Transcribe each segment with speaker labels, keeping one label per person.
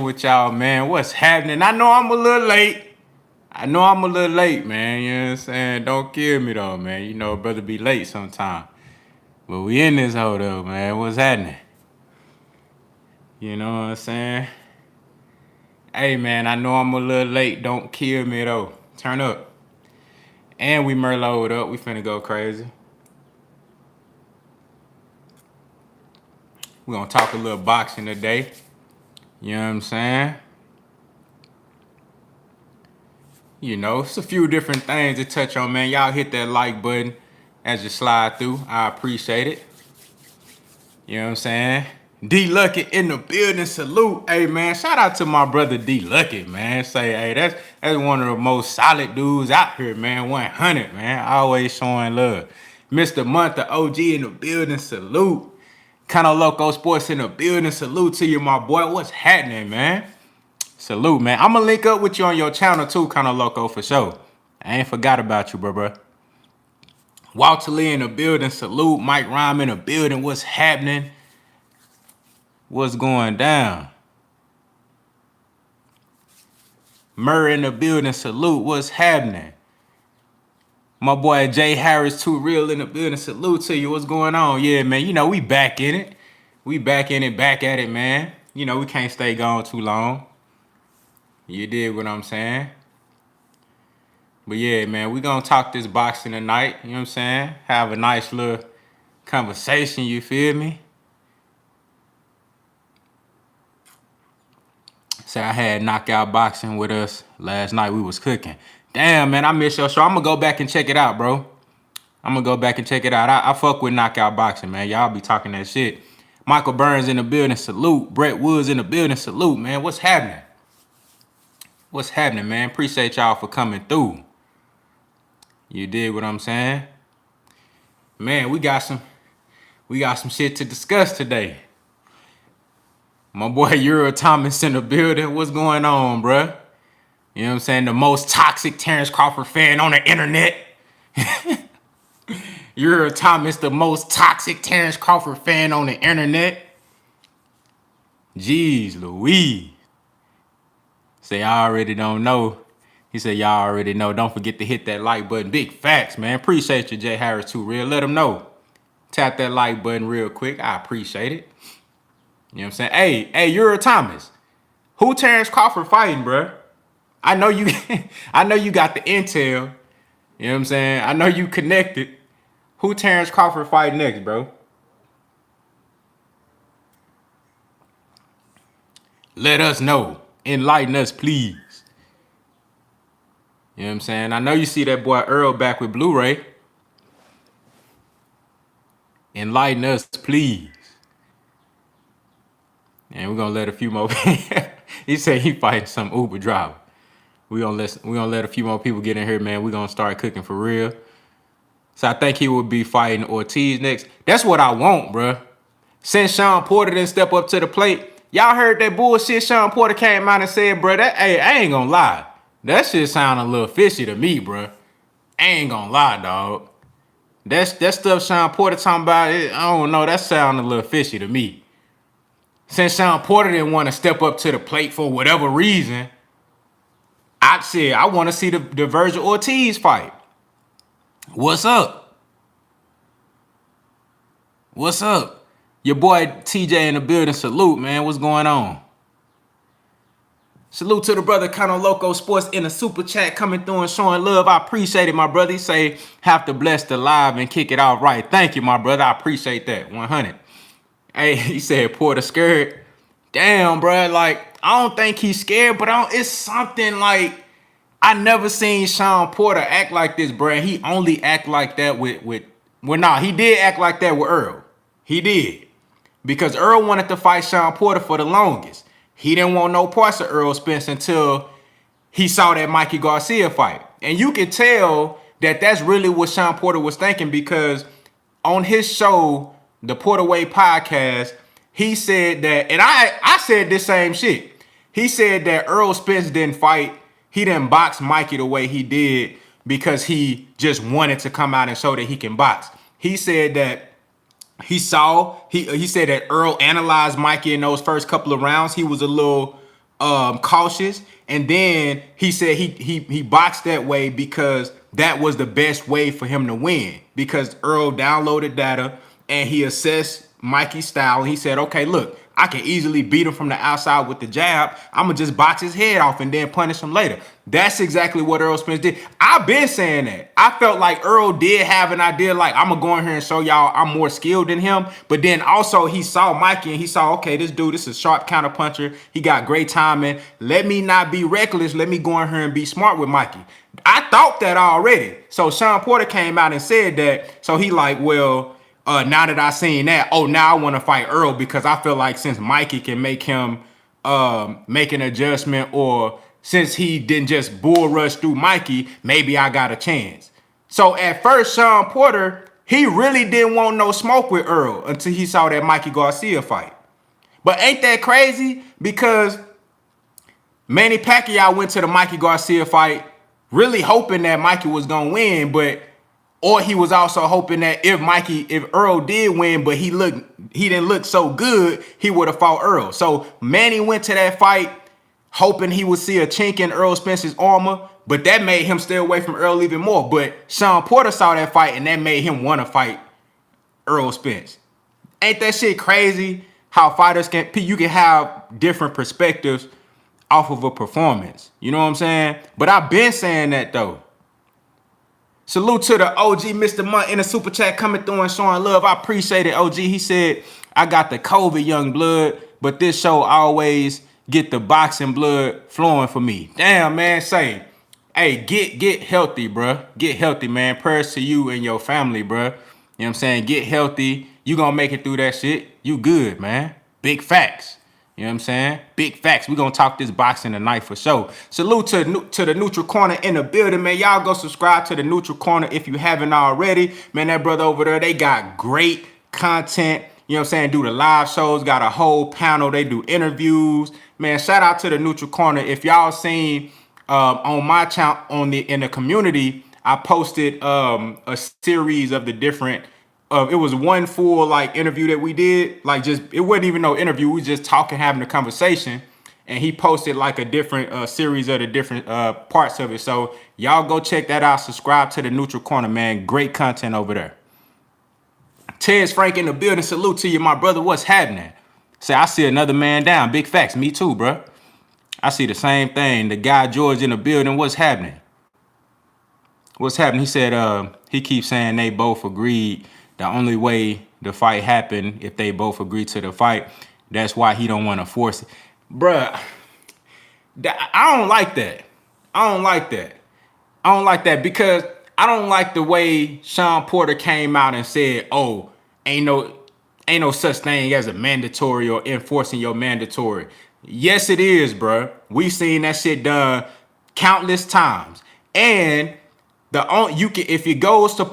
Speaker 1: with y'all, man. What's happening? I know I'm a little late. Man. You know what I'm saying? Don't kill me, though, man. You know, brother be late sometime. But we in this hole, though, man. What's happening? You know what I'm saying? Hey, man, I know I'm a little late. Don't kill me, though. Turn up. And we Merlot'd up. We finna go crazy. We gonna talk a little boxing today. You know what I'm saying? You know, it's a few different things to touch on, man. Y'all hit that like button as you slide through. I appreciate it. You know what I'm saying? D Lucky in the building. Salute. Hey, man, shout out to my brother D Lucky, man. Say, hey, that's one of the most solid dudes out here, man. 100, man. Always showing love. Mr. Month, the OG in the building. Salute. Kinda Loco Sports in the building. Salute to you, my boy. What's happening, man? Salute, man. I'm going to link up with you on your channel, too, Kinda Loco, for sure. I ain't forgot about you, bro. Walter Lee in the building. Salute. Mike Rhyme in the building. What's happening? What's going down? Murray in the building. Salute. What's happening? My boy Jay Harris, Too Real in the building. Salute to you. What's going on? Yeah, man. You know, we back in it. Back at it, man. You know, we can't stay gone too long. You dig what I'm saying? But yeah, man, we gonna talk this boxing tonight. You know what I'm saying? Have a nice little conversation, you feel me? So I had knockout boxing with us last night. We was cooking. Damn, man, I miss your show. I'm gonna go back and check it out, bro. I fuck with knockout boxing, man. Y'all be talking that shit. Michael Burns in the building. Salute. Brett Woods in the building. Salute, man. What's happening? What's happening, man? Appreciate y'all for coming through. You dig what I'm saying? Man, we got some shit to discuss today. My boy Errol Thomas in the building. What's going on, bruh? You know what I'm saying? The most toxic Terence Crawford fan on the internet. Errol Thomas, the most toxic Terence Crawford fan on the internet. Jeez Louise. Say, I already don't know. He said, y'all already know. Don't forget to hit that like button. Big facts, man. Appreciate you, Jay Harris, Too Real. Let him know. Tap that like button real quick. I appreciate it. You know what I'm saying? Hey, Errol Thomas. Who Terence Crawford fighting, bruh? I know you got the intel. You know what I'm saying? I know you connected. Who Terence Crawford fight next, bro? Let us know. Enlighten us, please. You know what I'm saying? I know you see that boy Earl back with Blueray. Enlighten us, please. And we're gonna let a few more people. He said he fighting some Uber driver. We're gonna let a few more people get in here, man. We're gonna start cooking for real. So I think he would be fighting Ortiz next. That's what I want, bruh. Since Sean Porter didn't step up to the plate, y'all heard that bullshit Sean Porter came out and said, bruh, hey, I ain't gonna lie. That shit sound a little fishy to me, bruh. I ain't gonna lie, dog. That stuff Sean Porter talking about, I don't know, that sound a little fishy to me. Since Sean Porter didn't want to step up to the plate for whatever reason, I said I want to see the Virgil Ortiz fight. What's up? What's up? Your boy TJ in the building. Salute, man. What's going on? Salute to the brother Kinda Loco Sports in the super chat coming through and showing love. I appreciate it, my brother. He say, have to bless the live and kick it out right. Thank you, my brother. I appreciate that. 100. Hey, he said Porter scared. Damn, bro. Like, I don't think he's scared, but it's something like I never seen Sean Porter act like this, bro. He only act like that he did act like that with Earl. He did. Because Earl wanted to fight Sean Porter for the longest. He didn't want no parts of Errol Spence until he saw that Mikey Garcia fight. And you can tell that that's really what Sean Porter was thinking, because on his show, the Porter Way podcast, he said that, and I said this same shit. He said that Errol Spence didn't fight. He didn't box Mikey the way he did because he just wanted to come out and show that he can box. He said that he said that Earl analyzed Mikey in those first couple of rounds. He was a little cautious, and then he said he boxed that way because that was the best way for him to win, because Earl downloaded data and he assessed Mikey's style, and he said, okay, look, I can easily beat him from the outside with the jab. I'm gonna just box his head off and then punish him later. That's exactly what Errol Spence did. I've been saying that. I felt like Earl did have an idea, like, I'm gonna go in here and show y'all I'm more skilled than him. But then also he saw Mikey and he saw, okay, this dude, this is a sharp counter puncher. He got great timing. Let me not be reckless. Let me go in here and be smart with Mikey. I thought that already. So Sean Porter came out and said that. So he like, well, now that I seen that, oh, now I want to fight Earl because I feel like since Mikey can make him make an adjustment, or since he didn't just bull rush through Mikey, maybe I got a chance. So at first, Sean Porter, he really didn't want no smoke with Earl until he saw that Mikey Garcia fight. But ain't that crazy? Because Manny Pacquiao went to the Mikey Garcia fight really hoping that Mikey was going to win, or he was also hoping that if Earl did win, but he didn't look so good, he would have fought Earl. So Manny went to that fight hoping he would see a chink in Errol Spence's armor, but that made him stay away from Earl even more. But Sean Porter saw that fight, and that made him want to fight Errol Spence. Ain't that shit crazy? How fighters you can have different perspectives off of a performance. You know what I'm saying? But I've been saying that though. Salute to the OG Mr. Munt in the super chat coming through and showing love. I appreciate it, OG. He said, I got the COVID young blood, but this show always get the boxing blood flowing for me. Damn, man. Say, hey, get healthy, bruh. Get healthy, man. Prayers to you and your family, bruh. You know what I'm saying? Get healthy. You gonna make it through that shit. You good, man. Big facts. You know what I'm saying? Big facts. We're going to talk this boxing tonight for sure. Salute to the Neutral Corner in the building, man. Y'all go subscribe to the Neutral Corner if you haven't already. Man, that brother over there, they got great content. You know what I'm saying? Do the live shows, got a whole panel. They do interviews. Man, shout out to the Neutral Corner. If y'all seen on my channel in the community, I posted a series of the different it was one full like interview that we did, like just it wasn't even no interview, we was just talking, having a conversation, and he posted like a different series of the different parts of it. So y'all go check that out. Subscribe to the Neutral Corner, man. Great content over there. Terence Frank in the building. Salute to you, my brother. What's happening? Say, I see another man down. Big facts. Me too, bro. I see the same thing. The guy George in the building. What's happening? What's happening? He said he keeps saying they both agreed. The only way the fight happened if they both agree to the fight. That's why he don't want to force it. Bruh, I don't like that. I don't like that. I don't like that because I don't like the way Sean Porter came out and said, oh, ain't no such thing as a mandatory or enforcing your mandatory. Yes, it is, bruh. We've seen that shit done countless times. And if it goes to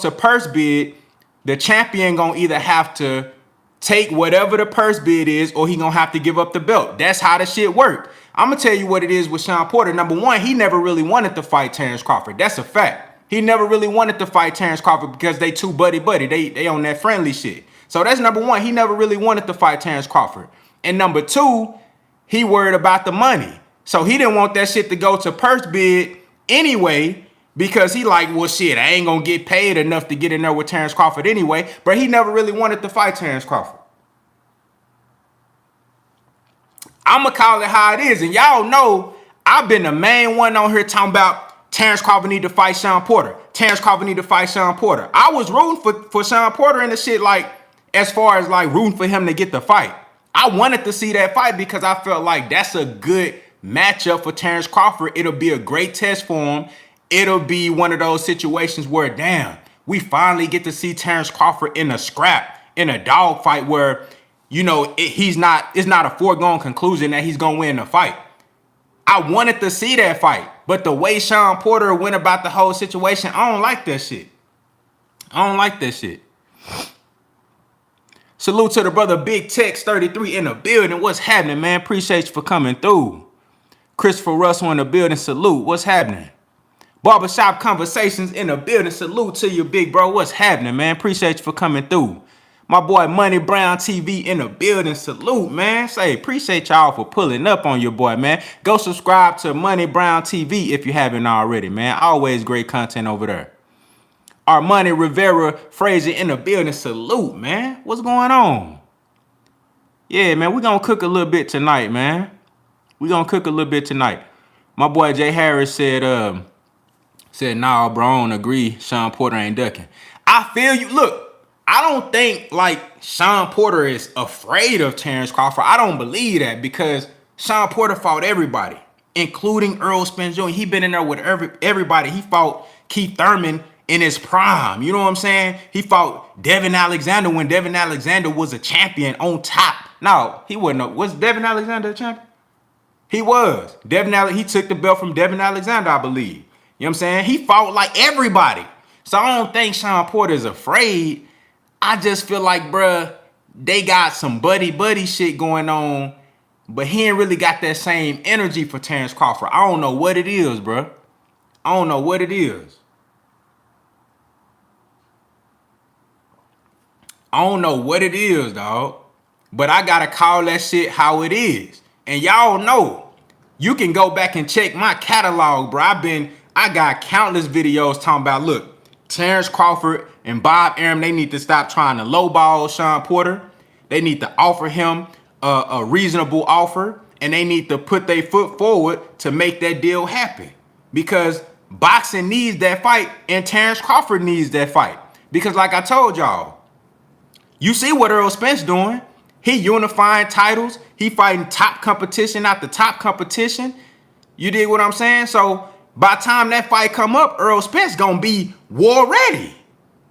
Speaker 1: purse bid, the champion gonna either have to take whatever the purse bid is, or he gonna have to give up the belt. That's how the shit work. I'm gonna tell you what it is with Sean Porter. Number one, he never really wanted to fight Terence Crawford. That's a fact. He never really wanted to fight Terence Crawford because they too buddy. They on that friendly shit. So that's number one. He never really wanted to fight Terence Crawford. And number two, he worried about the money. So he didn't want that shit to go to purse bid anyway, because he like, well, shit, I ain't gonna get paid enough to get in there with Terence Crawford anyway. But he never really wanted to fight Terence Crawford. I'm gonna call it how it is. And y'all know I've been the main one on here talking about Terence Crawford need to fight Sean Porter. Terence Crawford need to fight Sean Porter. I was rooting for Sean Porter and the shit, like, as far as like rooting for him to get the fight. I wanted to see that fight because I felt like that's a good matchup for Terence Crawford. It'll be a great test for him. It'll be one of those situations where, damn, we finally get to see Terence Crawford in a scrap, in a dog fight where, you know, it's not a foregone conclusion that he's gonna win the fight. I wanted to see that fight, but the way Sean Porter went about the whole situation, I don't like that shit. I don't like that shit. Salute to the brother Big Tex 33 in the building. What's happening, man? Appreciate you for coming through. Christopher Russell in the building. Salute. What's happening? Barbershop Conversations in the building. Salute to you, big bro. What's happening, man? Appreciate you for coming through. My boy Money Brown TV in the building. Salute, man. Say, appreciate y'all for pulling up on your boy, man. Go subscribe to Money Brown TV if you haven't already, man. Always great content over there. Armani Rivera Frazier in the building. Salute, man. What's going on? Yeah, man, we're going to cook a little bit tonight, man. We're going to cook a little bit tonight. My boy Jay Harris said, nah, bro, I don't agree. Sean Porter ain't ducking. I feel you. Look, I don't think, like, Sean Porter is afraid of Terence Crawford. I don't believe that because Sean Porter fought everybody, including Errol Spence Jr. He been in there with everybody. He fought Keith Thurman in his prime. You know what I'm saying? He fought Devin Alexander when Devin Alexander was a champion on top. No, he wasn't. Was Devin Alexander a champion? He was. He took the belt from Devin Alexander, I believe. You know what I'm saying? He fought like everybody. So I don't think Sean Porter is afraid. I just feel like, bruh, they got some buddy shit going on, but he ain't really got that same energy for Terence Crawford. I don't know what it is, bruh. I don't know what it is. I don't know what it is, dog. But I gotta call that shit how it is. And y'all know, you can go back and check my catalog, bro. I got countless videos talking about, look, Terence Crawford and Bob Arum, they need to stop trying to lowball Sean Porter. They need to offer him a reasonable offer, and they need to put their foot forward to make that deal happen. Because boxing needs that fight, and Terence Crawford needs that fight. Because like I told y'all, you see what Errol Spence doing. He unifying titles. He fighting top competition after top competition. You dig what I'm saying? So by the time that fight come up, Errol Spence gonna be war ready.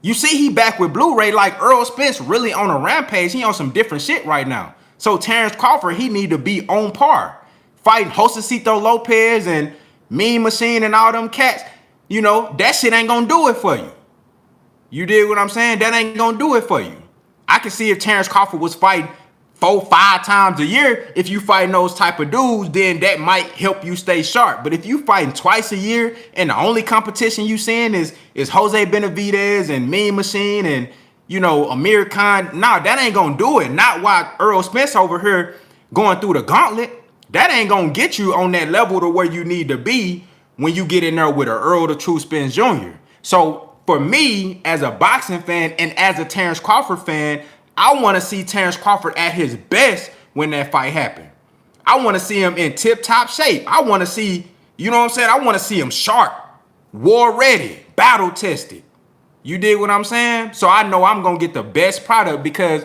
Speaker 1: You see he back with Blueray. Like Errol Spence really on a rampage. He on some different shit right now. So Terence Crawford, he need to be on par. Fighting Josecito Lopez and Mean Machine and all them cats. You know, that shit ain't gonna do it for you. You dig what I'm saying? That ain't gonna do it for you. I can see if Terence Crawford was fighting 4-5 times a year, if you fighting those type of dudes, then that might help you stay sharp. But if you fighting twice a year and the only competition you seeing is Jose Benavidez and Mean Machine and, you know, Amir Khan, nah, that ain't gonna do it. Not while Errol Spence over here going through the gauntlet. That ain't gonna get you on that level to where you need to be when you get in there with a Earl the True Spence Jr. So for me, as a boxing fan and as a Terence Crawford fan, I want to see Terence Crawford at his best when that fight happened. I want to see him in tip-top shape. I want to see, you know what I'm saying? I want to see him sharp, war ready, battle tested. You dig what I'm saying? So I know I'm going to get the best product because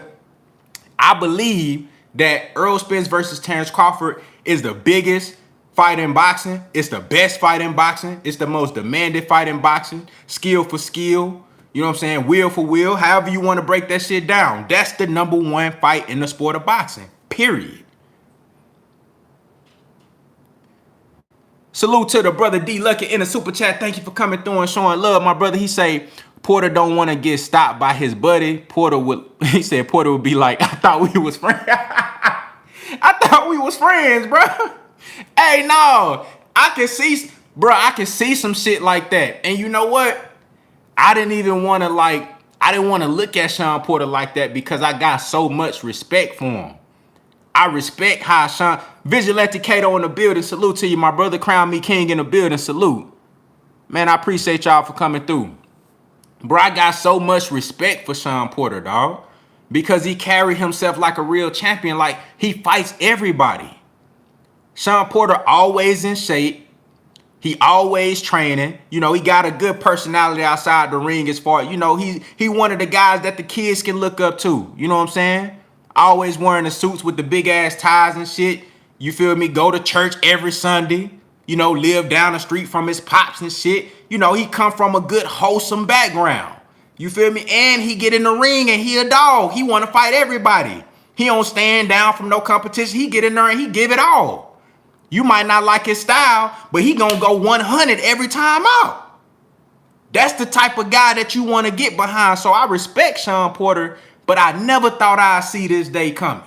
Speaker 1: I believe that Errol Spence versus Terence Crawford is the biggest fight in boxing. It's the best fight in boxing. It's the most demanded fight in boxing. Skill for skill. You know what I'm saying? Will for will. However you want to break that shit down. That's the #1 fight in the sport of boxing. Period. Salute to the brother D Lucky in the super chat. Thank you for coming through and showing love. My brother, he say Porter don't want to get stopped by his buddy. He said Porter would be like, I thought we was friends. I thought we was friends, bro. Hey, no. I can see some shit like that. And you know what? I didn't want to look at Sean Porter like that because I got so much respect for him. I respect how Sean, Vigilante Kato in the building. Salute to you, my brother. Crown Me King in the building. Salute. Man, I appreciate y'all for coming through. Bro, I got so much respect for Sean Porter, dog. Because he carried himself like a real champion. Like, he fights everybody. Sean Porter always in shape. He always training. You know, he got a good personality outside the ring as far, you know, he one of the guys that the kids can look up to. You know what I'm saying? Always wearing the suits with the big ass ties and shit. You feel me? Go to church every Sunday. You know, live down the street from his pops and shit. You know, he come from a good wholesome background. You feel me? And he get in the ring and he a dog. He want to fight everybody. He don't stand down from no competition. He get in there and he give it all. You might not like his style, but he gonna go 100 every time out. That's the type of guy that you want to get behind. So I respect Sean Porter, but I never thought I'd see this day coming.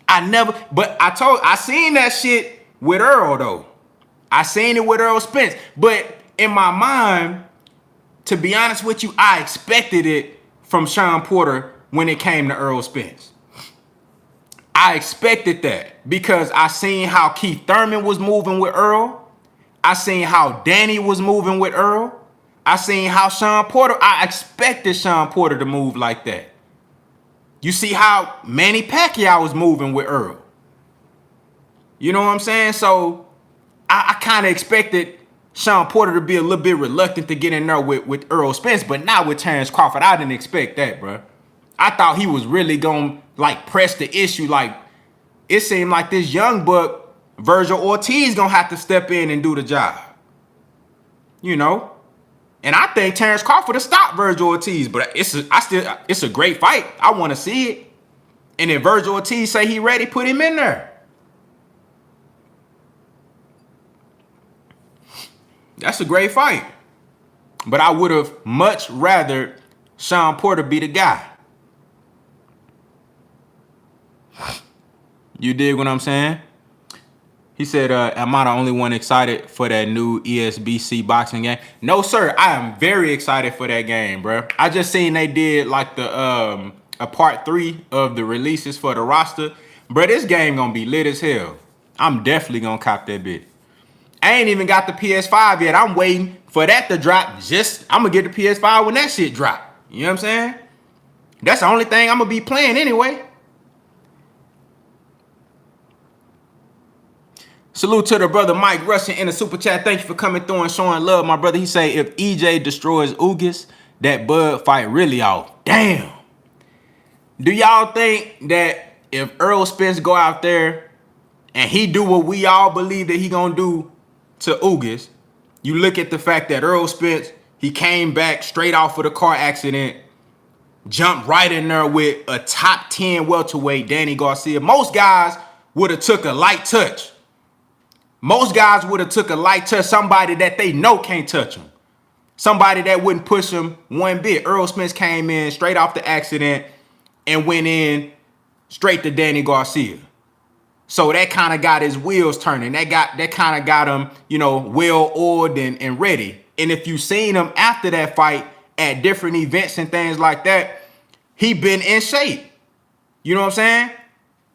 Speaker 1: I seen that shit with Earl though. I seen it with Errol Spence. But in my mind, to be honest with you, I expected it from Sean Porter when it came to Errol Spence. I expected that because I seen how Keith Thurman was moving with Earl. I seen how Danny was moving with Earl. I seen how Shawn Porter, I expected Shawn Porter to move like that. You see how Manny Pacquiao was moving with Earl. You know what I'm saying? So I kind of expected Shawn Porter to be a little bit reluctant to get in there with Errol Spence, but not with Terence Crawford. I didn't expect that, bro. I thought he was really going to like press the issue. Like it seemed like this young buck, Virgil Ortiz, going to have to step in and do the job. You know? And I think Terence Crawford will stop Virgil Ortiz, but it's a great fight. I want to see it. And if Virgil Ortiz say he ready, put him in there. That's a great fight. But I would have much rather Shawn Porter be the guy. You dig what I'm saying? He said, am I the only one excited for that new ESBC boxing game? No, sir. I am very excited for that game, bro. I just seen they did like the a part 3 of the releases for the roster. Bro, this game gonna be lit as hell. I'm definitely gonna cop that bit. I ain't even got the PS5 yet. I'm waiting for that to drop. I'm gonna get the PS5 when that shit drop. You know what I'm saying? That's the only thing I'm gonna be playing anyway. Salute to the brother Mike Russian in the super chat. Thank you for coming through and showing love, my brother. He say if EJ destroys Ugas, that Bud fight really off. Damn. Do y'all think that if Errol Spence go out there and he do what we all believe that he gonna do to Ugas, you look at the fact that Errol Spence, he came back straight off of the car accident, jumped right in there with a top 10 welterweight, Danny Garcia. Most guys would have took a light touch. Most guys would have took a light touch, somebody that they know can't touch them. Somebody that wouldn't push him one bit. Errol Spence came in straight off the accident and went in straight to Danny Garcia. So that kind of got his wheels turning. That kind of got him, you know, well-oiled and ready. And if you seen him after that fight at different events and things like that, he been in shape. You know what I'm saying?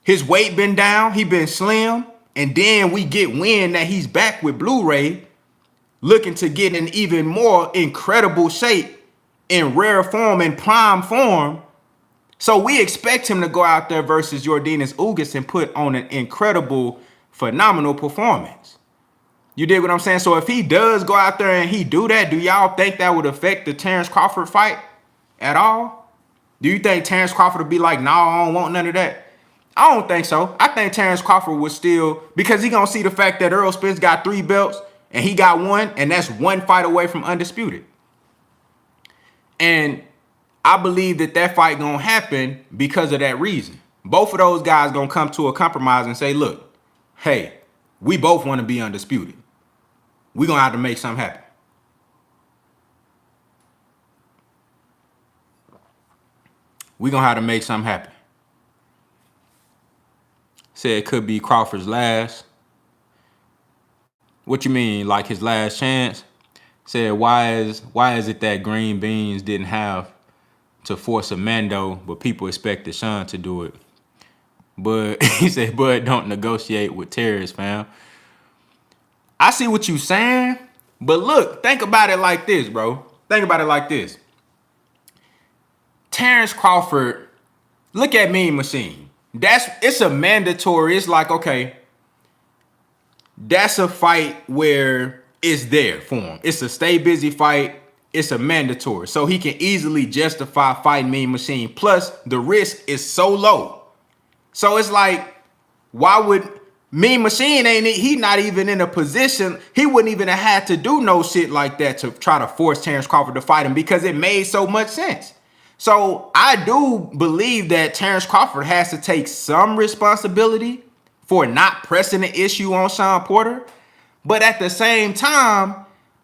Speaker 1: His weight been down. He been slim. And then we get wind that he's back with Blueray, looking to get in even more incredible shape, in rare form, in prime form. So we expect him to go out there versus Yordenis Ugas and put on an incredible, phenomenal performance. You dig what I'm saying? So if he does go out there and he do that, do y'all think that would affect the Terence Crawford fight at all? Do you think Terence Crawford would be like, no, I don't want none of that? I don't think so. I think Terence Crawford would still, because he gonna see the fact that Errol Spence got 3 belts and he got 1, and that's 1 fight away from undisputed. And I believe that fight gonna happen because of that reason. Both of those guys gonna come to a compromise and say, look, hey, we both want to be undisputed. We gonna have to make something happen. We gonna have to make something happen. Said it could be Crawford's last. What you mean, like his last chance? Said why is it that Green Beans didn't have to force a Mando, but people expected Sean to do it? But he said, Bud don't negotiate with terrorists, fam. I see what you saying, but look, think about it like this, bro. Think about it like this. Terence Crawford, look at Mean Machine. It's a mandatory. It's like, okay, that's a fight where it's there for him. It's a stay busy fight. It's a mandatory. So he can easily justify fighting Mean Machine. Plus, the risk is so low. So it's like, why would Mean Machine he not even in a position, he wouldn't even have had to do no shit like that to try to force Terence Crawford to fight him because it made so much sense. So I do believe that Terence Crawford has to take some responsibility for not pressing the issue on Shawn Porter. But at the same time,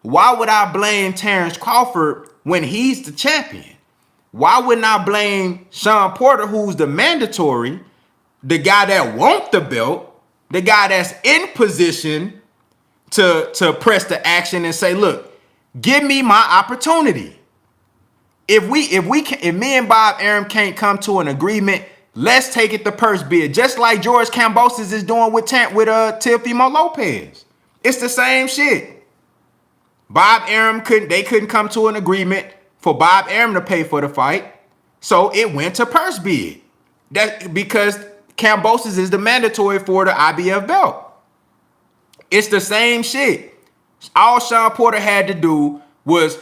Speaker 1: why would I blame Terence Crawford when he's the champion? Why wouldn't I blame Shawn Porter, who's the mandatory, the guy that wants the belt, the guy that's in position to press the action and say, look, give me my opportunity. if me and Bob Arum can't come to an agreement, let's take it to purse bid, just like George Kambosos is doing with Teofimo Lopez. It's the same shit. Bob Arum couldn't come to an agreement for Bob Arum to pay for the fight, so it went to purse bid. That because Kambosos is the mandatory for the IBF belt. It's the same shit. All Sean Porter had to do was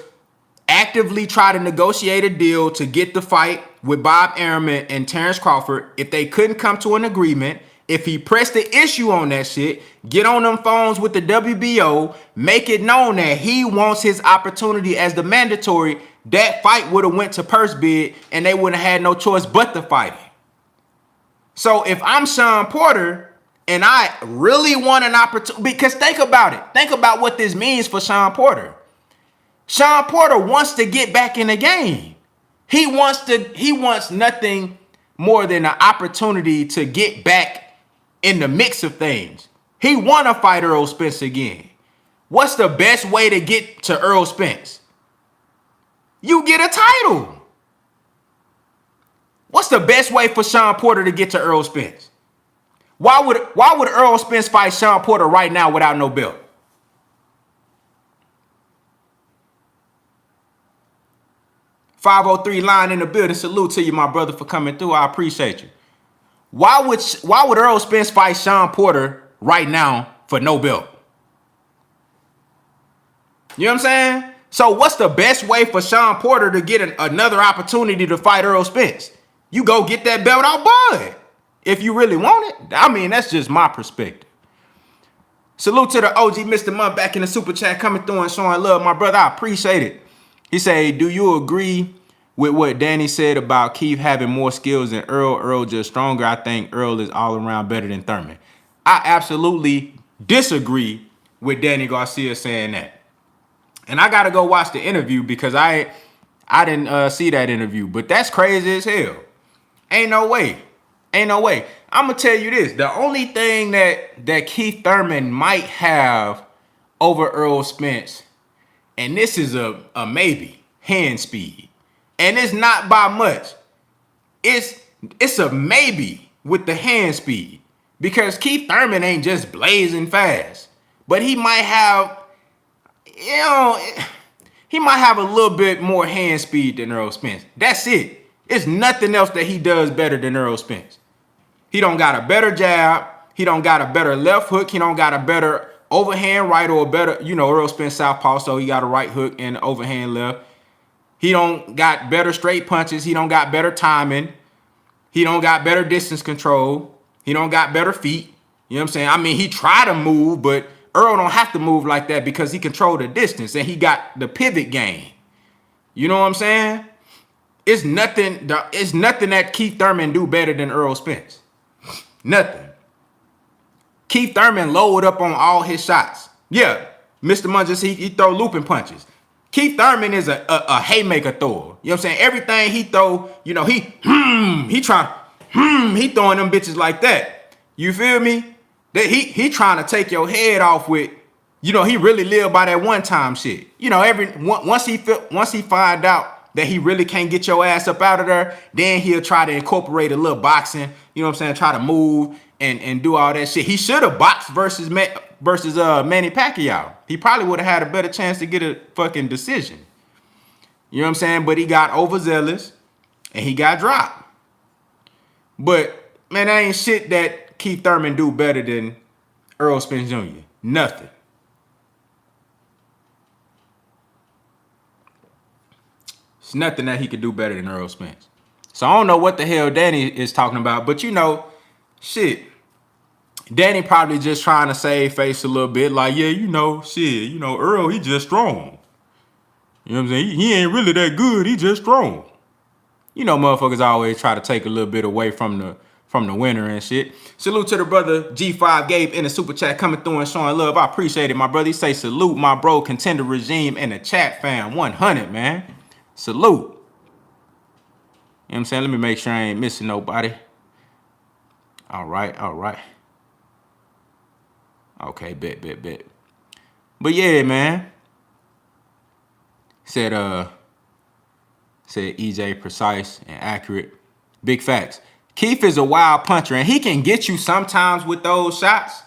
Speaker 1: actively try to negotiate a deal to get the fight with Bob Arum and Terence Crawford. If they couldn't come to an agreement, if he pressed the issue on that shit, get on them phones with the WBO, make it known that he wants his opportunity as the mandatory, that fight would have went to purse bid and they wouldn't have had no choice but to fight it. So if I'm Sean Porter and I really want an opportunity, because think about it. Think about what this means for Sean Porter. Sean Porter wants to get back in the game. He wants nothing more than an opportunity to get back in the mix of things. He want to fight Errol Spence again. What's the best way to get to Errol Spence? You get a title. What's the best way for Sean Porter to get to Errol Spence? Why would Errol Spence fight Sean Porter right now without no belt? 503 line in the building. Salute to you, my brother, for coming through. I appreciate you. Why would Errol Spence fight Sean Porter right now for no belt? You know what I'm saying? So what's the best way for Sean Porter to get another opportunity to fight Errol Spence? You go get that belt out, bud. If you really want it. I mean, that's just my perspective. Salute to the OG Mr. Month back in the super chat, coming through and showing love. My brother, I appreciate it. He say, do you agree with what Danny said about Keith having more skills than Earl? Earl just stronger. I think Earl is all around better than Thurman. I absolutely disagree with Danny Garcia saying that. And I got to go watch the interview because I didn't see that interview. But that's crazy as hell. Ain't no way. Ain't no way. I'm going to tell you this. The only thing that Keith Thurman might have over Errol Spence, and this is a maybe, hand speed. And it's not by much. It's a maybe with the hand speed. Because Keith Thurman ain't just blazing fast. But he might have, he might have a little bit more hand speed than Errol Spence. That's it. It's nothing else that he does better than Errol Spence. He don't got a better jab. He don't got a better left hook. He don't got a better overhand right or a better, Errol Spence southpaw, so he got a right hook and overhand left. He don't got better straight punches. He don't got better timing. He don't got better distance control. He don't got better feet. You know what I'm saying? I mean, he try to move, but Earl don't have to move like that because he controlled the distance and he got the pivot game. You know what I'm saying? It's nothing that Keith Thurman do better than Errol Spence. Nothing. Keith Thurman load up on all his shots. Yeah, Mr. Munges, he throw looping punches. Keith Thurman is a haymaker thrower. You know what I'm saying? Everything he throw, he throwing them bitches like that. You feel me? That he trying to take your head off with, he really live by that one time shit. Once he find out that he really can't get your ass up out of there, then he'll try to incorporate a little boxing, you know what I'm saying, try to move and do all that shit. He should have boxed versus Manny Pacquiao. He probably would have had a better chance to get a fucking decision. You know what I'm saying? But he got overzealous and he got dropped. But, man, that ain't shit that Keith Thurman do better than Errol Spence Jr. Nothing. It's nothing that he could do better than Errol Spence. So I don't know what the hell Danny is talking about, but shit. Danny probably just trying to save face a little bit, like, yeah, Earl, he just strong. You know what I'm saying? He ain't really that good, he just strong. Motherfuckers always try to take a little bit away from the winner and shit. Salute to the brother G5 Gabe in the super chat, coming through and showing love. I appreciate it, my brother. He say salute, my bro, contender regime in the chat, fam. 100, man. Salute. You know what I'm saying? Let me make sure I ain't missing nobody. All right. Okay, bet. But yeah, man. Said Said EJ precise and accurate. Big facts. Keith is a wild puncher, and he can get you sometimes with those shots.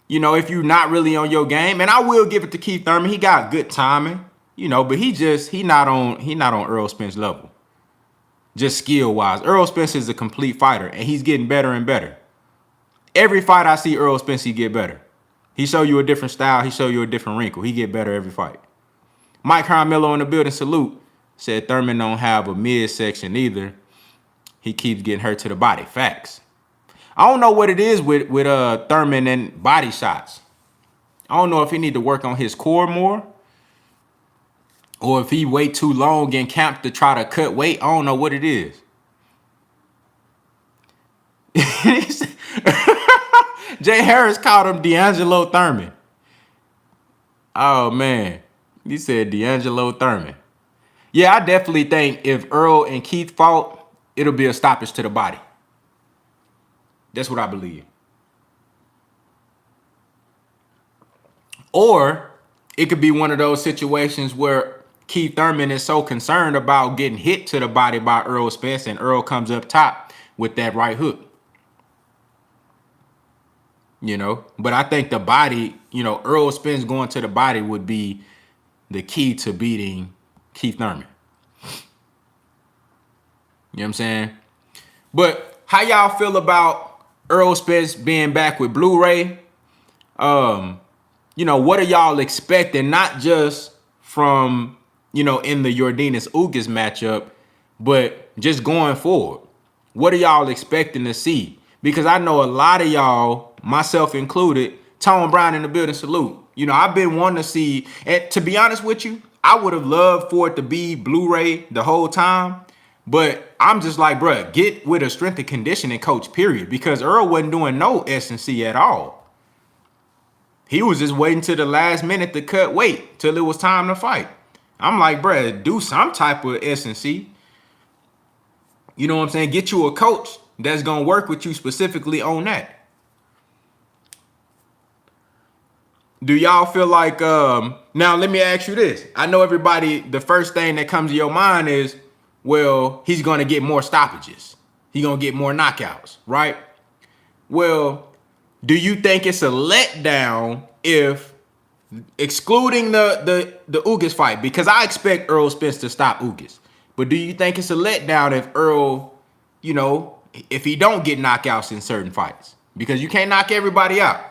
Speaker 1: You know, if you're not really on your game. And I will give it to Keith Thurman. He got good timing, you know, but he not on Errol Spence level. Just skill wise. Errol Spence is a complete fighter, and he's getting better and better. Every fight I see Errol Spence, he get better. He show you a different style. He show you a different wrinkle. He get better every fight. Mike Carmelo in the building, salute. Said Thurman don't have a midsection either. He keeps getting hurt to the body. Facts. I don't know what it is with Thurman and body shots. I don't know if he need to work on his core more, or if he wait too long in camp to try to cut weight. I don't know what it is. Jay Harris called him D'Angelo Thurman. Oh, man. He said D'Angelo Thurman. Yeah, I definitely think if Earl and Keith fought, it'll be a stoppage to the body. That's what I believe. Or it could be one of those situations where Keith Thurman is so concerned about getting hit to the body by Errol Spence, and Earl comes up top with that right hook. You know, but I think the body, you know, Errol Spence going to the body would be the key to beating Keith Thurman. You know what I'm saying? But how y'all feel about Errol Spence being back with Blueray? You know, what are y'all expecting? Not just from, you know, in the Yordenis Ugas matchup, but just going forward. What are y'all expecting to see? Because I know a lot of y'all, myself included, Tone Brown in the building, salute. You know, I've been wanting to see, and to be honest with you, I would have loved for it to be Blueray the whole time. But I'm just like, bruh, get with a strength and conditioning coach, period. Because Earl wasn't doing no S&C at all. He was just waiting till the last minute to cut weight till it was time to fight. I'm like, bruh, do some type of S&C. You know what I'm saying? Get you a coach that's going to work with you specifically on that. Do y'all feel like, now let me ask you this. I know everybody, the first thing that comes to your mind is, well, he's going to get more stoppages. He's going to get more knockouts, right? Well, do you think it's a letdown if, excluding the Ugas fight, because I expect Errol Spence to stop Ugas, but do you think it's a letdown if Earl, you know, if he don't get knockouts in certain fights? Because you can't knock everybody out.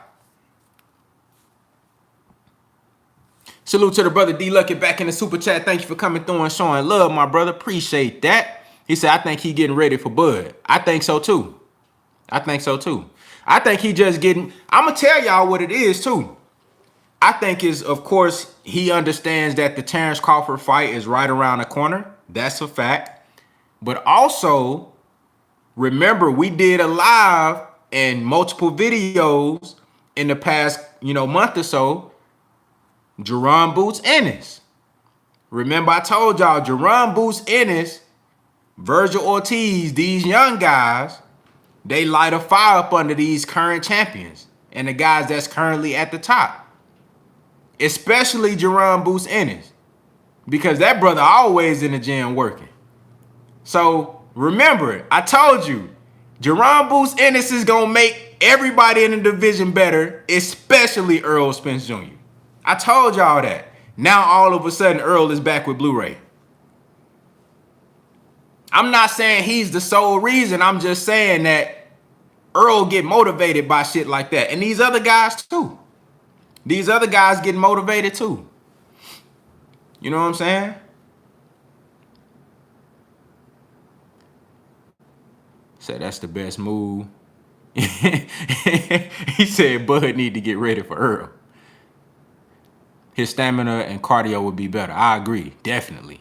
Speaker 1: Salute to the brother D Lucky back in the super chat. Thank you for coming through and showing love, my brother. Appreciate that. He said, I think he getting ready for Bud. I think so too. I think so too. I think he just getting, I'm going to tell y'all what it is too. I think is, of course, he understands that the Terence Crawford fight is right around the corner. That's a fact. But also, remember, we did a live and multiple videos in the past, you know, month or so. Jerron Boots Ennis. Remember, I told y'all, Jerron Boots Ennis, Virgil Ortiz, these young guys, they light a fire up under these current champions and the guys that's currently at the top. Especially Jerron Boots Ennis, because that brother always in the gym working. So remember, I told you, Jerron Boots Ennis is going to make everybody in the division better, especially Errol Spence Jr. I told y'all that. Now all of a sudden Earl is back with Blueray. I'm not saying he's the sole reason. I'm just saying that Earl get motivated by shit like that. And these other guys too. These other guys get motivated too. You know what I'm saying? Said that's the best move. He said Bud need to get ready for Earl. His stamina and cardio would be better. I agree. Definitely.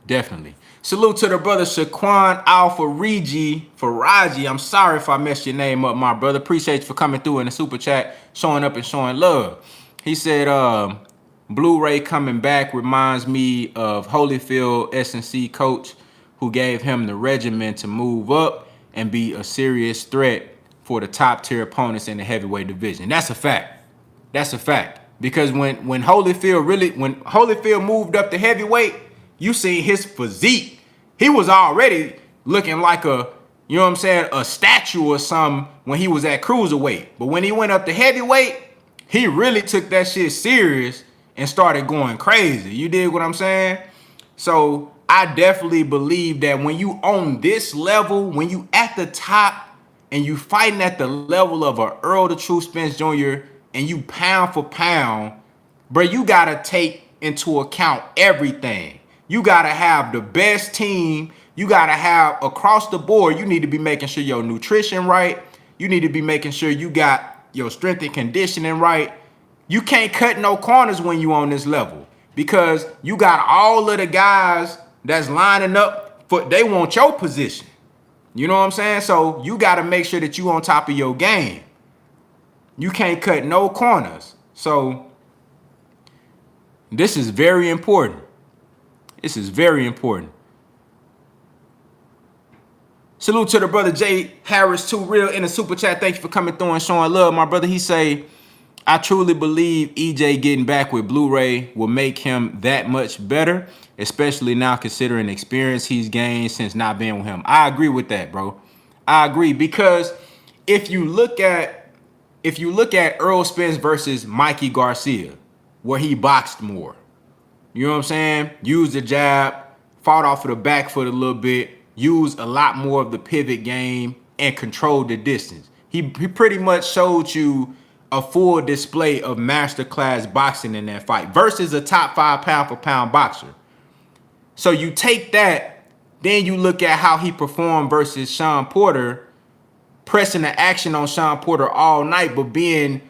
Speaker 1: Definitely. Salute to the brother Shaquan Alpha Faraji. I'm sorry if I messed your name up, my brother. Appreciate you for coming through in the super chat, showing up and showing love. He said, Blueray coming back reminds me of Holyfield S&C coach who gave him the regimen to move up and be a serious threat for the top tier opponents in the heavyweight division. That's a fact. That's a fact. Because when Holyfield moved up to heavyweight, You seen his physique. He was already looking like a, you know what I'm saying, a statue or something when he was at cruiserweight. But when he went up to heavyweight, he really took that shit serious and started going crazy. You dig what I'm saying? So I definitely believe that when you on this level, when you at the top and you fighting at the level of a Errol the True Spence Jr. and you pound for pound, bro, you gotta take into account everything. You gotta have the best team. You gotta have across the board. You need to be making sure your nutrition right. You need to be making sure you got your strength and conditioning right. You can't cut no corners when you on this level because you got all of the guys that's lining up for, they want your position. You know what I'm saying? So you gotta make sure that you on top of your game. You can't cut no corners. So this is very important. This is very important. Salute to the brother Jay Harris, Too Real in the super chat. Thank you for coming through and showing love, my brother. He say, I truly believe EJ getting back with Blueray will make him that much better, especially now considering the experience he's gained since not being with him. I agree with that, bro. I agree because if you look at Errol Spence versus Mikey Garcia, where he boxed more, you know what I'm saying? Used the jab, fought off of the back foot a little bit, used a lot more of the pivot game, and controlled the distance. He pretty much showed you a full display of masterclass boxing in that fight versus a top 5 pound for pound boxer. So you take that, then you look at how he performed versus Sean Porter, pressing the action on Sean Porter all night, but being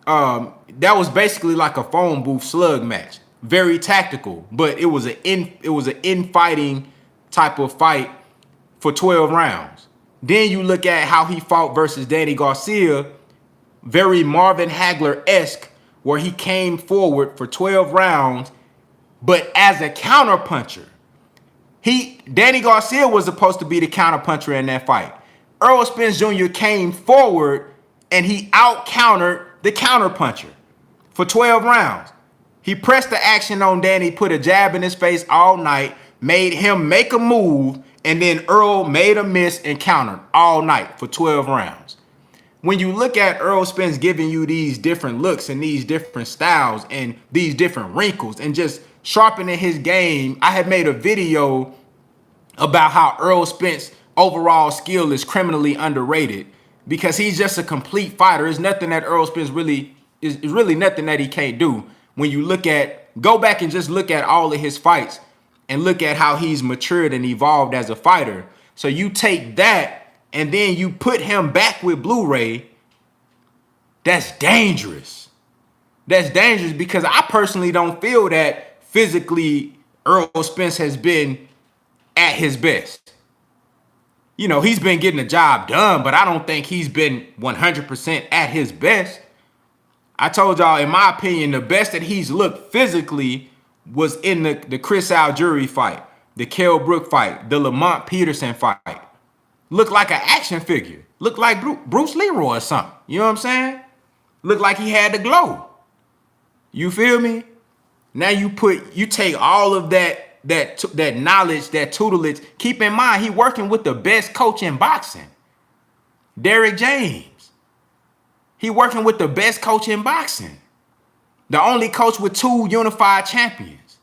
Speaker 1: that was basically like a phone booth slug match. Very tactical, but it was an infighting type of fight for 12 rounds. Then you look at how he fought versus Danny Garcia, very Marvin Hagler-esque, where he came forward for 12 rounds, but as a counterpuncher. Danny Garcia was supposed to be the counterpuncher in that fight. Errol Spence Jr. came forward and he out-countered the counterpuncher for 12 rounds. He pressed the action on Danny, put a jab in his face all night, made him make a move, and then Errol made a miss and countered all night for 12 rounds. When you look at Errol Spence giving you these different looks and these different styles and these different wrinkles and just sharpening his game, I had made a video about how Errol Spence overall skill is criminally underrated because he's just a complete fighter. There's nothing that Errol Spence really is really nothing that he can't do. When you go back and just look at all of his fights and look at how he's matured and evolved as a fighter. So you take that and then you put him back with Blueray. That's dangerous. That's dangerous because I personally don't feel that physically Errol Spence has been at his best. You know, he's been getting the job done, but I don't think he's been 100% at his best. I told y'all, in my opinion, the best that he's looked physically was in the Chris Algieri fight, the Kell Brook fight, the Lamont Peterson fight. Looked like an action figure. Looked like Bruce Leroy or something. You know what I'm saying? Looked like he had the glow. You feel me? Now you take all of that knowledge, that tutelage. Keep in mind, he working with the best coach in boxing, Derrick James. He working with the best coach in boxing. The only coach with 2 unified champions.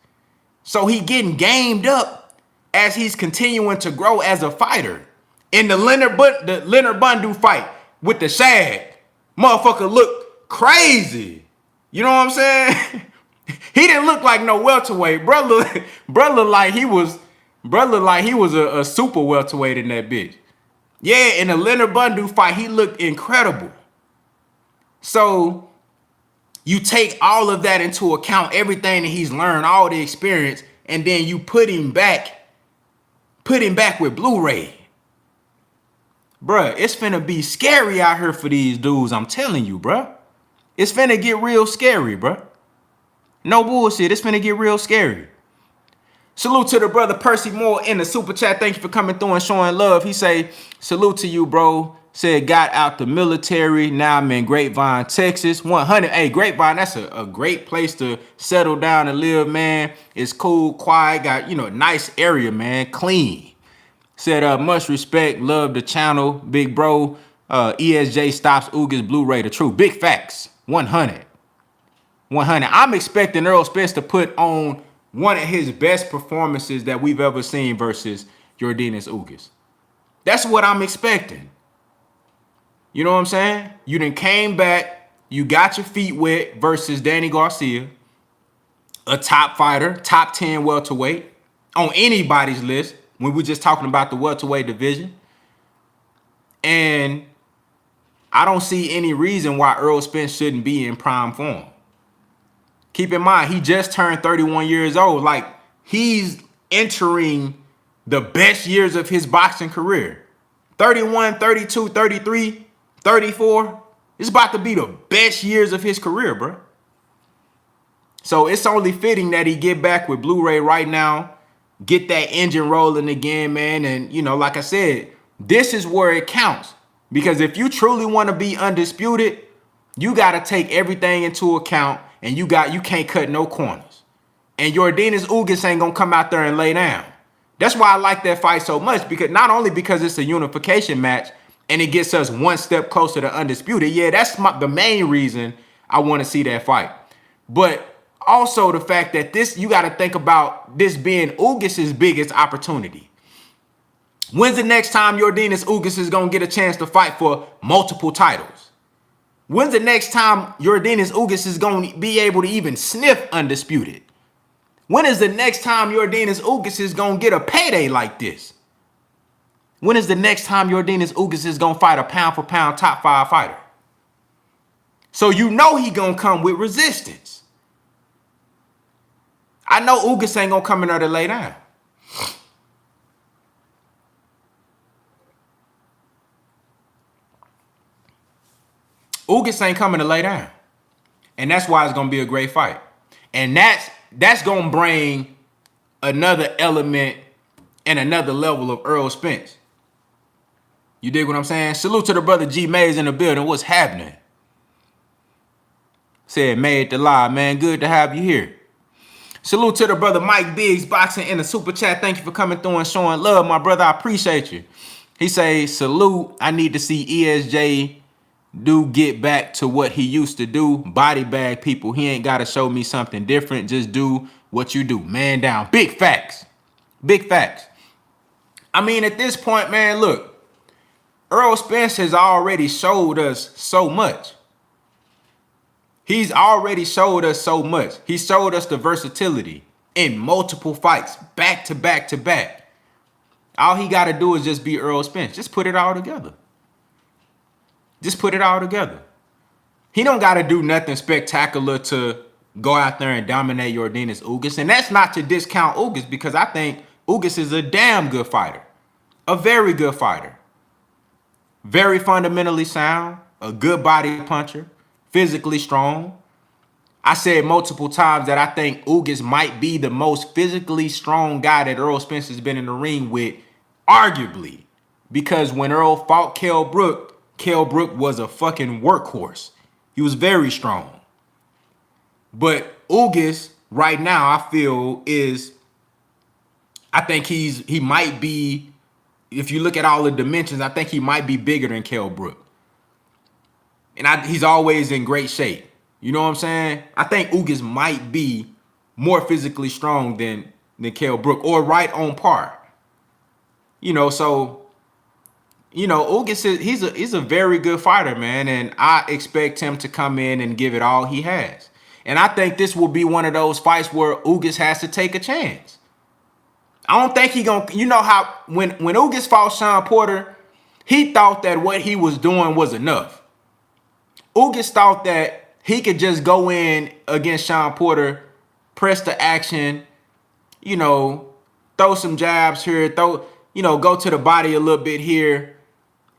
Speaker 1: So he getting gamed up as he's continuing to grow as a fighter. In the Leonard Bundu fight with the Shag, motherfucker looked crazy. You know what I'm saying? He didn't look like no welterweight. Brother like he was a super welterweight in that bitch. Yeah, in the Leonard Bundu fight, he looked incredible. So you take all of that into account, everything that he's learned, all the experience, and then you put him back with Blueray. Bruh, it's finna be scary out here for these dudes, I'm telling you, bruh. It's finna get real scary, bruh. No bullshit, it's finna get real scary. Salute to the brother Percy Moore in the super chat. Thank you for coming through and showing love. He say, salute to you, bro. Said got out the military. Now I'm in Grapevine, Texas. 100. Hey, Grapevine, that's a great place to settle down and live, man. It's cool, quiet, got, nice area, man. Clean. Said much respect, love the channel, big bro. ESJ stops Ugas Blueray the truth. Big facts. 100. 100. I'm expecting Errol Spence to put on one of his best performances that we've ever seen versus Yordenis Ugas. That's what I'm expecting. You know what I'm saying? You done came back. You got your feet wet versus Danny Garcia, a top fighter, top 10 welterweight on anybody's list when we're just talking about the welterweight division. And I don't see any reason why Errol Spence shouldn't be in prime form. Keep in mind, he just turned 31 years old. Like, he's entering the best years of his boxing career. 31, 32, 33, 34. It's about to be the best years of his career, bro. So it's only fitting that he get back with Blueray right now, get that engine rolling again, man. And, like I said, this is where it counts. Because if you truly want to be undisputed, you got to take everything into account, and you can't cut no corners. And Yordenis Ugas ain't going to come out there and lay down. That's why I like that fight so much, because not only because it's a unification match and it gets us one step closer to undisputed. Yeah, that's the main reason I want to see that fight. But also the fact that you got to think about this being Ugas' biggest opportunity. When's the next time Yordenis Ugas is going to get a chance to fight for multiple titles? When's the next time Yordenis Ugas is going to be able to even sniff undisputed? When is the next time Yordenis Ugas is going to get a payday like this? When is the next time Yordenis Ugas is going to fight a pound-for-pound top 5 fighter? So he going to come with resistance. I know Ugas ain't going to come in there to lay down. Ugas ain't coming to lay down. And that's why it's going to be a great fight. And that's going to bring another element and another level of Errol Spence. You dig what I'm saying? Salute to the brother G Mays in the building. What's happening? Said made the live, man. Good to have you here. Salute to the brother Mike Biggs boxing in the super chat. Thank you for coming through and showing love, my brother. I appreciate you. He say, salute. I need to see ESJ do get back to what he used to do. Body bag people. He ain't got to show me something different. Just do what you do. Man down. Big facts. Big facts. I mean, at this point, man, look. Errol Spence has already showed us so much. He's already showed us so much. He showed us the versatility in multiple fights, back to back to back. All he got to do is just be Errol Spence. Just put it all together. Just put it all together. He don't got to do nothing spectacular to go out there and dominate Yordenis Ugas. And that's not to discount Ugas, because I think Ugas is a damn good fighter. A very good fighter. Very fundamentally sound. A good body puncher. Physically strong. I said multiple times that I think Ugas might be the most physically strong guy that Errol Spence has been in the ring with, arguably. Because when Errol fought Kell Brook was a fucking workhorse. He was very strong. But Ugas right now, I feel I think he might be, if you look at all the dimensions, I think he might be bigger than Kell Brook. And he's always in great shape. You know what I'm saying? I think Ugas might be more physically strong than Kell Brook, or right on par. So Ugas he's a very good fighter, man, and I expect him to come in and give it all he has. And I think this will be one of those fights where Ugas has to take a chance. I don't think he gonna, how when Ugas fought Sean Porter, he thought that what he was doing was enough. Ugas thought that he could just go in against Sean Porter, press the action, throw some jabs here, go to the body a little bit here.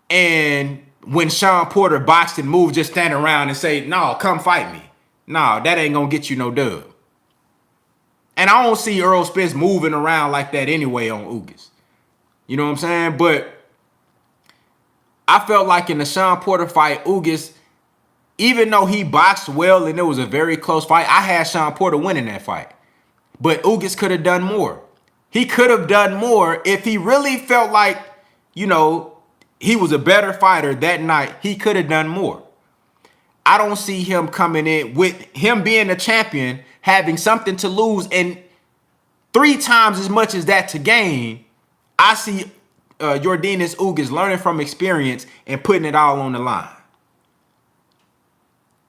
Speaker 1: And when Sean Porter boxed and moved, just stand around and say, no, come fight me. No, that ain't going to get you no dub. And I don't see Errol Spence moving around like that anyway on Ugas. You know what I'm saying? But I felt like in the Sean Porter fight, Ugas, even though he boxed well and it was a very close fight, I had Sean Porter winning that fight. But Ugas could have done more. He could have done more if he really felt like, he was a better fighter that night. He could have done more. I don't see him coming in with him being a champion, having something to lose, and 3 times as much as that to gain. I see Yordenis Ugas learning from experience and putting it all on the line.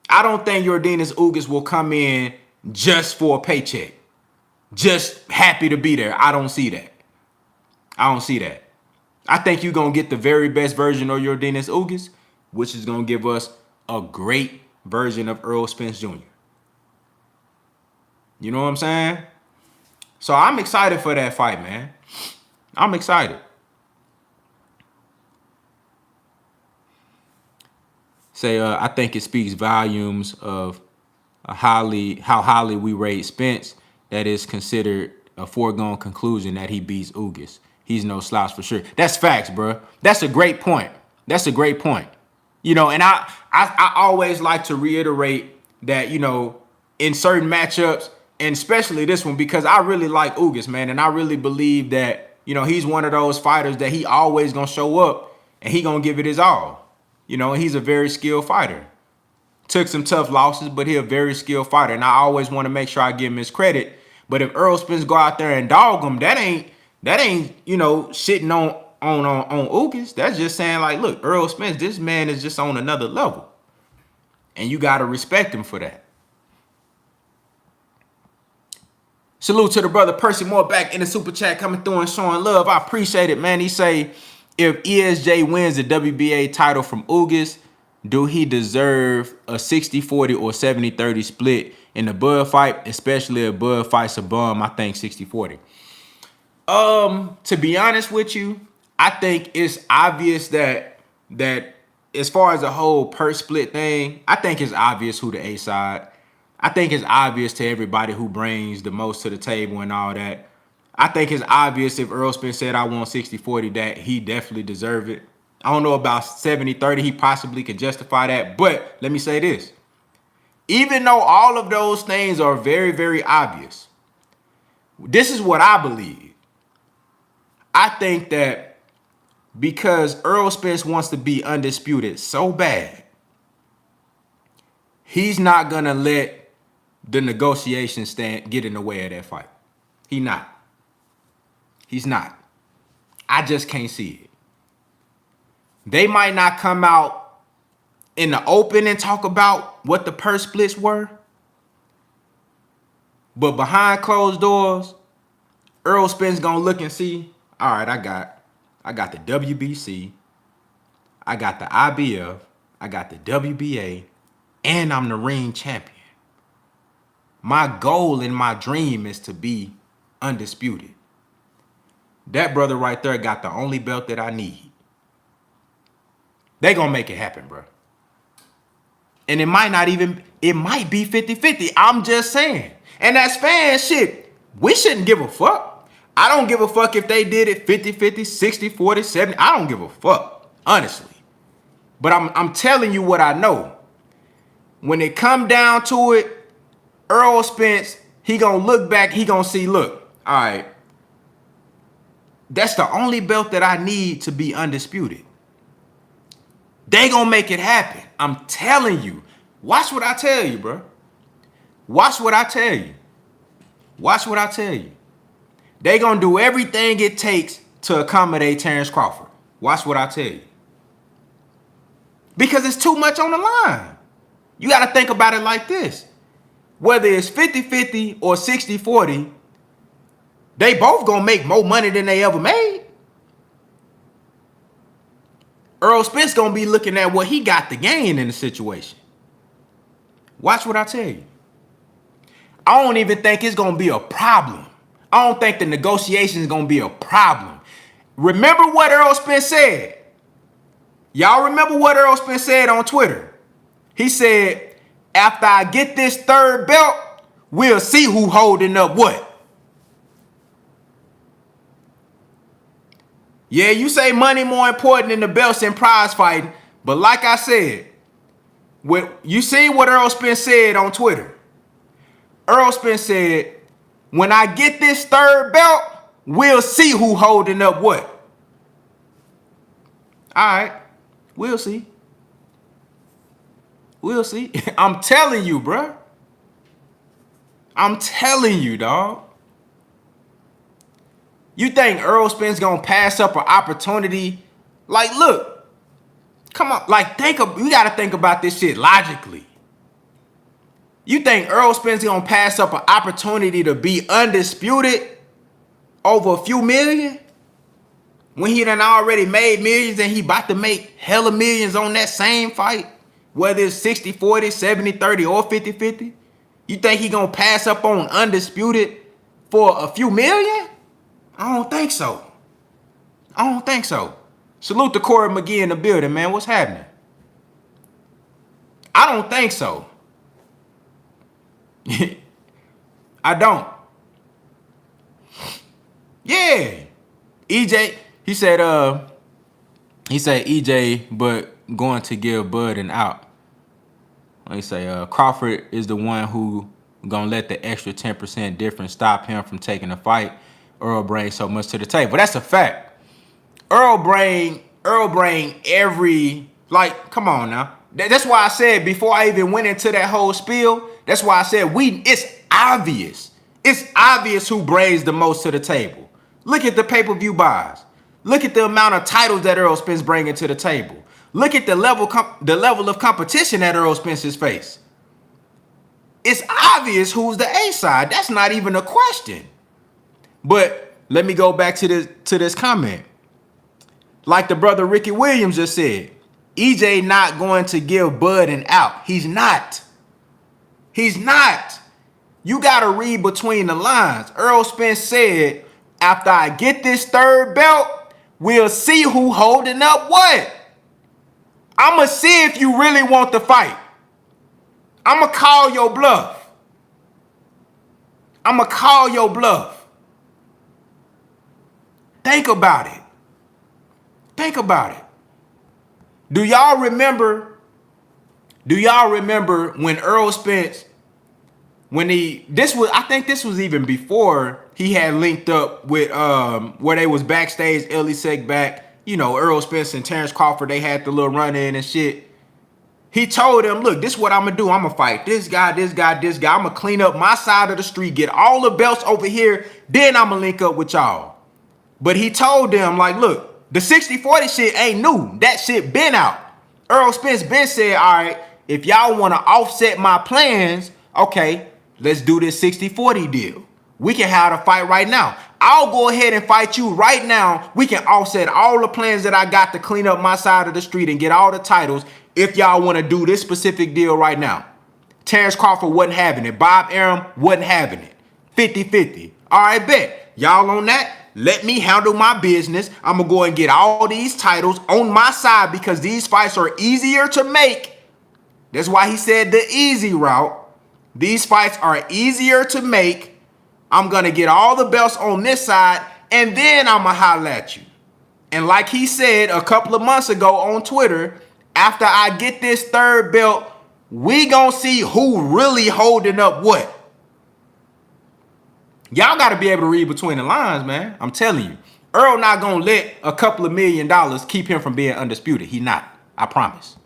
Speaker 1: I don't think Yordenis Ugas will come in just for a paycheck, just happy to be there. I don't see that. I think you're going to get the very best version of Yordenis Ugas, which is going to give us a great version of Errol Spence Jr. You know what I'm saying? So I'm excited for that fight, man. I'm excited. I think it speaks volumes of how highly we rate Spence that is considered a foregone conclusion that he beats Ugas. He's no slouch for sure. That's facts, bro. That's a great point. And I always like to reiterate that, in certain matchups, and especially this one, because I really like Ugas, man. And I really believe that, he's one of those fighters that he always going to show up and he going to give it his all. And he's a very skilled fighter. Took some tough losses, but he's a very skilled fighter. And I always want to make sure I give him his credit. But if Errol Spence go out there and dog him, that ain't shitting on Ugas. That's just saying, like, look, Errol Spence, this man is just on another level. And you got to respect him for that. Salute to the brother Percy Moore back in the super chat, coming through and showing love. I appreciate it, man. He say, if ESJ wins the WBA title from Ugas, do he deserve a 60-40 or 70-30 split in the Bud fight, especially if Bud fights a bum? I think 60-40. To be honest with you, I think it's obvious that as far as the whole purse split thing, I think it's obvious who the A side. I think it's obvious to everybody who brings the most to the table and all that. I think it's obvious if Errol Spence said I want 60-40 that he definitely deserved it. I don't know about 70-30. He possibly could justify that. But let me say this. Even though all of those things are very, very obvious, this is what I believe. I think that because Errol Spence wants to be undisputed so bad, he's not going to let the negotiation stand get in the way of that fight. He's not. I just can't see it. They might not come out in the open and talk about what the purse splits were, but behind closed doors, Errol Spence gonna look and see, all right, I got the WBC, I got the IBF, I got the WBA, and I'm the ring champion. My goal and my dream is to be undisputed. That brother right there got the only belt that I need. They gonna make it happen, bro. And it might be 50-50. I'm just saying. And that's fan shit. We shouldn't give a fuck. I don't give a fuck if they did it 50-50, 60-40, 70. I don't give a fuck, honestly. But I'm telling you what I know. When it come down to it, Errol Spence, he gonna look back, he gonna see, look, all right, that's the only belt that I need to be undisputed. They gonna make it happen. I'm telling you. Watch what I tell you, bro. Watch what I tell you. They gonna do everything it takes to accommodate Terence Crawford. Watch what I tell you. Because it's too much on the line. You gotta think about it like this. Whether it's 50-50 or 60-40, they both gonna make more money than they ever made. Errol Spence gonna be looking at what he got to gain in the situation. Watch what I tell you. I don't even think it's gonna be a problem. I don't think the negotiation is gonna be a problem. Remember what Errol Spence said. Y'all remember what Errol Spence said on Twitter? He said, after I get this third belt, we'll see who holding up what. Yeah, you say money more important than the belts and prize fighting, but like I said, you see what Errol Spence said on Twitter. Errol Spence said, when I get this third belt, we'll see who holding up what. All right, we'll see. We'll see. I'm telling you, bruh. I'm telling you, dog. You think Errol Spence gonna pass up an opportunity? Like, look, come on. Like, we gotta think about this shit logically. You think Errol Spence gonna pass up an opportunity to be undisputed over a few million? When he done already made millions and he about to make hella millions on that same fight? Whether it's 60-40, 70-30, or 50-50? You think he gonna pass up on undisputed for a few million? I don't think so. I don't think so. Salute to Corey McGee in the building, man. What's happening? I don't think so. I don't. Yeah. EJ, he said EJ, but going to give Bud an out. He say Crawford is the one who gonna let the extra 10% difference stop him from taking a fight. Errol brings so much to the table. That's a fact. Errol bring every, like, come on now. That's why I said before I even went into that whole spiel, that's why I said it's obvious. It's obvious who brings the most to the table. Look at the pay-per-view buys. Look at the amount of titles that Errol Spence bringing to the table. Look at the level of competition that Errol Spence has faced. It's obvious who's the A side. That's not even a question. But let me go back to this comment. Like the brother Ricky Williams just said, EJ not going to give Bud an out. He's not. He's not. You got to read between the lines. Errol Spence said, after I get this third belt, we'll see who holding up what. I'm going to see if you really want the fight. I'm going to call your bluff. I'm going to call your bluff. Think about it. Think about it. Do y'all remember when Errol Spence, I think this was even before he had linked up with where they was backstage, Ellie Sek back, you know, Errol Spence and Terence Crawford, they had the little run in and shit. He told them, look, this is what I'm gonna do. I'm gonna fight this guy, this guy, this guy. I'm gonna clean up my side of the street, get all the belts over here, then I'm gonna link up with y'all. But he told them, like, look, the 60-40 shit ain't new. That shit been out. Errol Spence been said, all right, if y'all want to offset my plans, okay, let's do this 60-40 deal. We can have a fight right now. I'll go ahead and fight you right now. We can offset all the plans that I got to clean up my side of the street and get all the titles if y'all want to do this specific deal right now. Terence Crawford wasn't having it. Bob Arum wasn't having it. 50-50. All right, bet. Y'all on that? Let me handle my business. I'm going to go and get all these titles on my side because these fights are easier to make. That's why he said the easy route. These fights are easier to make. I'm going to get all the belts on this side, and then I'm going to holler at you. And like he said a couple of months ago on Twitter, after I get this third belt, we going to see who really holding up what. Y'all got to be able to read between the lines, man. I'm telling you. Earl not going to let a couple of $1 million keep him from being undisputed. He not. I promise.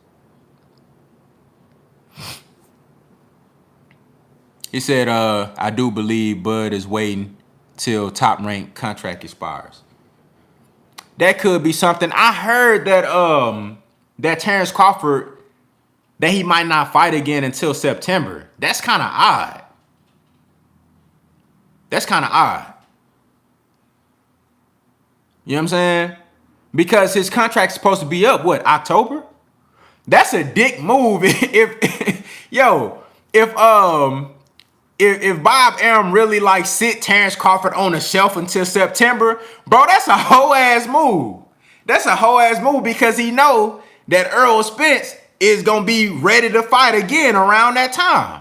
Speaker 1: He said, I do believe Bud is waiting till top rank contract expires. That could be something. I heard that that Terence Crawford, that he might not fight again until September. That's kind of odd. That's kind of odd. You know what I'm saying? Because his contract's supposed to be up, what, October? That's a dick move. If Bob Arum really like sit Terence Crawford on the shelf until September, bro, that's a whole ass move. That's a whole ass move because he know that Errol Spence is going to be ready to fight again around that time.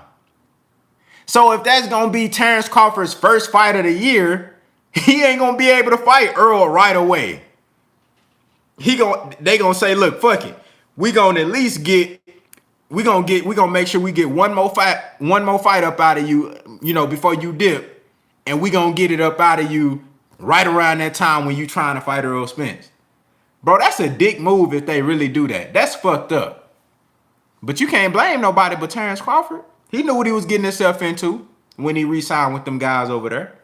Speaker 1: So if that's going to be Terence Crawford's first fight of the year, he ain't going to be able to fight Earl right away. they gonna say, look, fuck it. We gonna make sure we get one more fight up out of you, before you dip, and we gonna get it up out of you right around that time when you trying to fight Errol Spence. Bro, that's a dick move if they really do that. That's fucked up. But you can't blame nobody but Terence Crawford. He knew what he was getting himself into when he re-signed with them guys over there.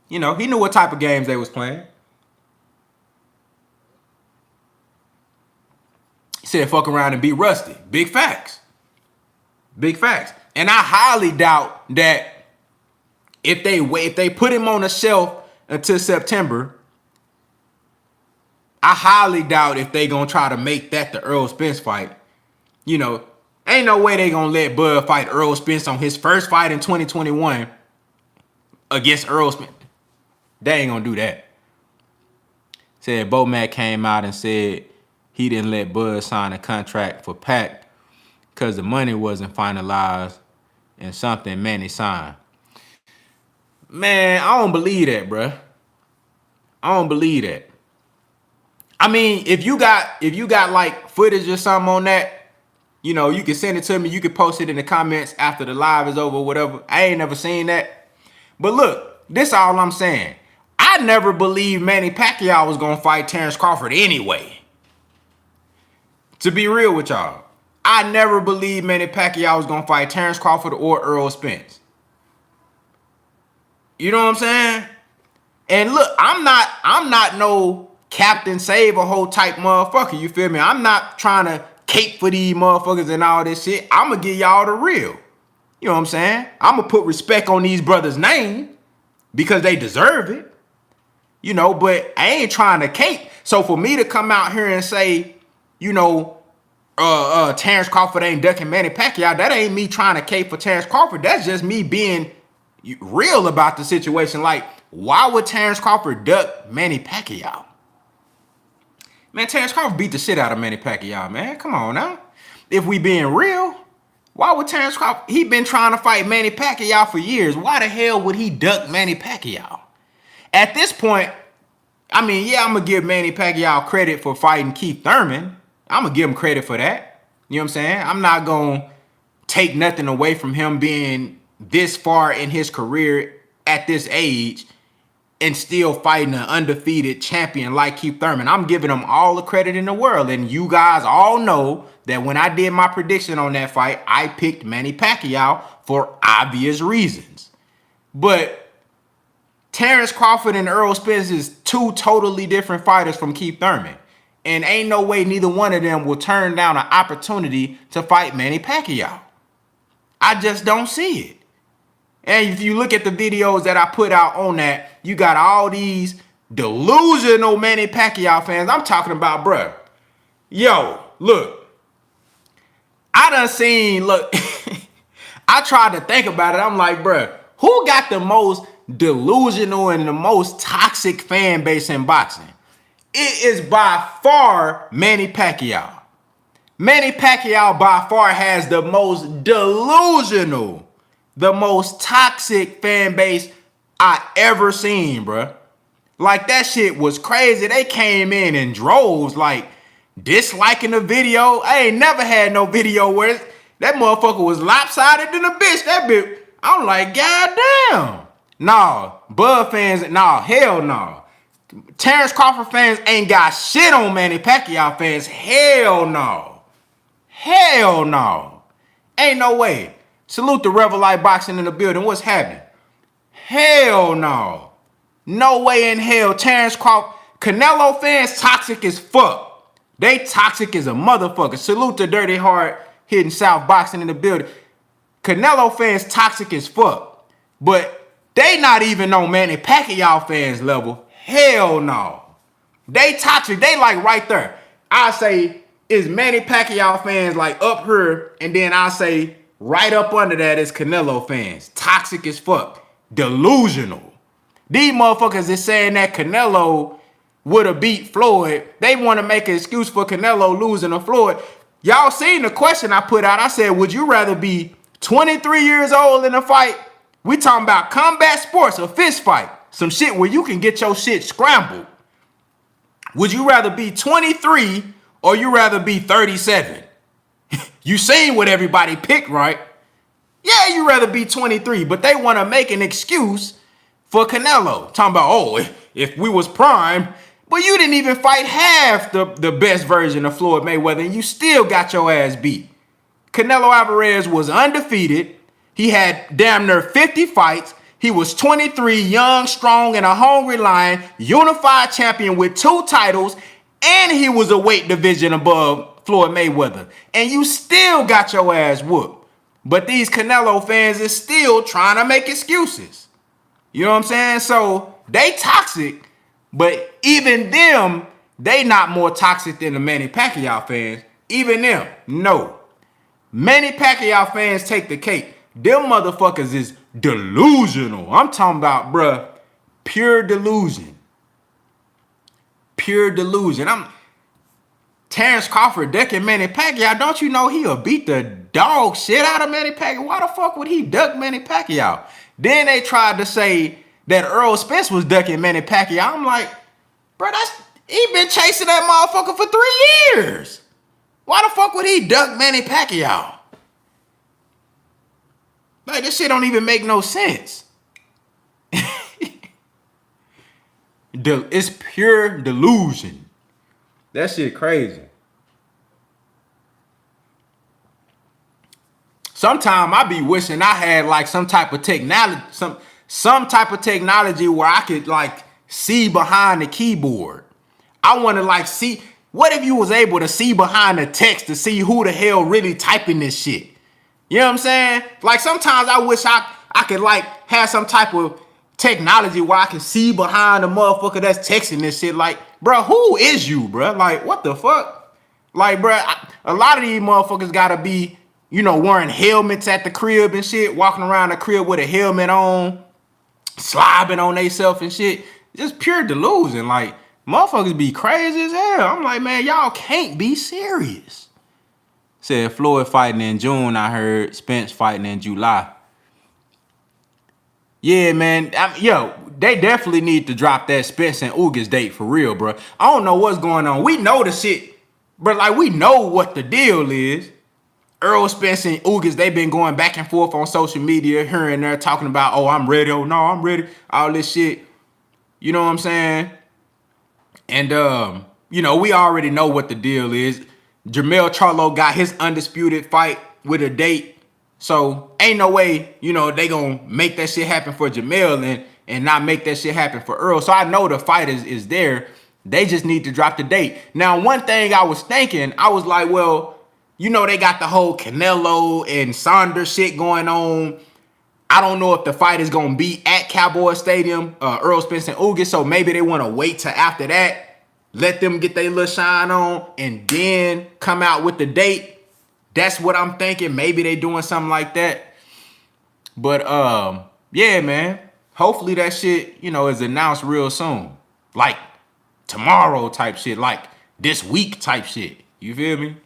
Speaker 1: He knew what type of games they was playing. He said, fuck around and be Rusty. Big facts. Big facts. And I highly doubt that if they put him on the shelf until September, I highly doubt if they gonna try to make that the Errol Spence fight. Ain't no way they gonna let Bud fight Errol Spence on his first fight in 2021 against Errol Spence. They ain't gonna do that. Said Bomac came out and said he didn't let Bud sign a contract for Pac because the money wasn't finalized and something Manny signed. Man, I don't believe that, bruh. I don't believe that. I mean, if you got like footage or something on that, you can send it to me. You can post it in the comments after the live is over, whatever. I ain't never seen that. But look, this all I'm saying. I never believed Manny Pacquiao was going to fight Terence Crawford anyway. To be real with y'all, I never believed Manny Pacquiao was going to fight Terence Crawford or Errol Spence. You know what I'm saying? And look, I'm not no Captain Save-A-Ho type motherfucker. You feel me? I'm not trying to cape for these motherfuckers and all this shit. I'm going to give y'all the real. You know what I'm saying? I'm going to put respect on these brothers' name because they deserve it. But I ain't trying to cape. So for me to come out here and say, Terence Crawford ain't ducking Manny Pacquiao, that ain't me trying to cape for Terence Crawford. That's just me being real about the situation. Like, why would Terence Crawford duck Manny Pacquiao? Man, Terence Crawford beat the shit out of Manny Pacquiao, man. Come on now. If we being real, why would Terence Crawford? He been trying to fight Manny Pacquiao for years. Why the hell would he duck Manny Pacquiao? At this point, I mean, yeah, I'm going to give Manny Pacquiao credit for fighting Keith Thurman. I'm going to give him credit for that. You know what I'm saying? I'm not going to take nothing away from him being this far in his career at this age and still fighting an undefeated champion like Keith Thurman. I'm giving him all the credit in the world. And you guys all know that when I did my prediction on that fight, I picked Manny Pacquiao for obvious reasons. But Terence Crawford and Errol Spence is two totally different fighters from Keith Thurman. And ain't no way neither one of them will turn down an opportunity to fight Manny Pacquiao. I just don't see it. And if you look at the videos that I put out on that, you got all these delusional Manny Pacquiao fans. I'm talking about, bruh. Yo, look. I done seen, look, I tried to think about it. I'm like, bruh, who got the most delusional and the most toxic fan base in boxing? It is by far Manny Pacquiao. Manny Pacquiao by far has the most delusional, the most toxic fan base I ever seen, bruh. Like, that shit was crazy. They came in droves, like, disliking the video. I ain't never had no video where that motherfucker was lopsided than a bitch. That bitch, I'm like, goddamn. Nah, Bud fans, nah, hell no. Terence Crawford fans ain't got shit on Manny Pacquiao fans. Hell no. Hell no. Ain't no way. Salute the Rebel Light Boxing in the building. What's happening? Hell no. No way in hell. Terence Crawford, Canelo fans toxic as fuck. They toxic as a motherfucker. Salute the Dirty Heart Hidden South Boxing in the building. Canelo fans toxic as fuck. But they not even on Manny Pacquiao fans level. Hell no. They toxic. They like right there. I say is Manny Pacquiao fans like up here, and then I say right up under that is Canelo fans. Toxic as fuck. Delusional. These motherfuckers is saying that Canelo would have beat Floyd. They want to make an excuse for Canelo losing to Floyd. Y'all seen the question I put out. I said, would you rather be 23 years old in a fight? We talking about combat sports, a fist fight. Some shit where you can get your shit scrambled. Would you rather be 23 or you rather be 37? You seen what everybody picked, right? Yeah, you rather be 23, but they want to make an excuse for Canelo. Talking about, oh, if we was prime, but you didn't even fight half the best version of Floyd Mayweather, and you still got your ass beat. Canelo Alvarez was undefeated. He had damn near 50 fights. He was 23, young, strong, and a hungry lion, unified champion with 2 titles, and he was a weight division above Floyd Mayweather. And you still got your ass whooped. But these Canelo fans is still trying to make excuses. You know what I'm saying? So they toxic, but even them, they not more toxic than the Manny Pacquiao fans. Even them, no. Manny Pacquiao fans take the cake. Them motherfuckers is delusional. I'm talking about, bruh, pure delusion. Pure delusion. Terence Crawford ducking Manny Pacquiao. Don't you know he'll beat the dog shit out of Manny Pacquiao? Why the fuck would he duck Manny Pacquiao? Then they tried to say that Errol Spence was ducking Manny Pacquiao. I'm like, bro, he been chasing that motherfucker for 3 years. Why the fuck would he duck Manny Pacquiao? Like, this shit don't even make no sense. It's pure delusion. That shit crazy. Sometimes I be wishing I had like some type of technology, some type of technology where I could like see behind the keyboard. I want to like see, what if you was able to see behind the text to see who the hell really typing this shit? You know what I'm saying? Like sometimes I wish I could like have some type of technology where I can see behind the motherfucker that's texting this shit. Like, bro, who is you, bro? Like, what the fuck? Like, bro, a lot of these motherfuckers gotta be, you know, wearing helmets at the crib and shit, walking around the crib with a helmet on, slobbing on themselves and shit. Just pure delusion. Like, motherfuckers be crazy as hell. I'm like, man, y'all can't be serious. Said Floyd fighting in June, I heard. Spence fighting in July. Yeah, man. They definitely need to drop that Spence and Ugas date for real, bro. I don't know what's going on. We know the shit, but like we know what the deal is. Errol Spence and Ugas, they've been going back and forth on social media here and there talking about, oh, I'm ready. Oh, no, I'm ready. All this shit. You know what I'm saying? And, you know, we already know what the deal is. Jermell Charlo got his undisputed fight with a date. So ain't no way, you know, they gonna make that shit happen for Jermell and not make that shit happen for Earl. So I know the fight is there. They just need to drop the date. Now, one thing I was thinking, I was like, well, you know, they got the whole Canelo and Saunders shit going on. I don't know if the fight is gonna be at Cowboy Stadium, Errol Spence and Ugas. So maybe they want to wait till after that. Let them get their little shine on and then come out with the date. That's what I'm thinking. Maybe they doing something like that. But yeah, man. Hopefully that shit, you know, is announced real soon. Like tomorrow type shit. Like this week type shit. You feel me?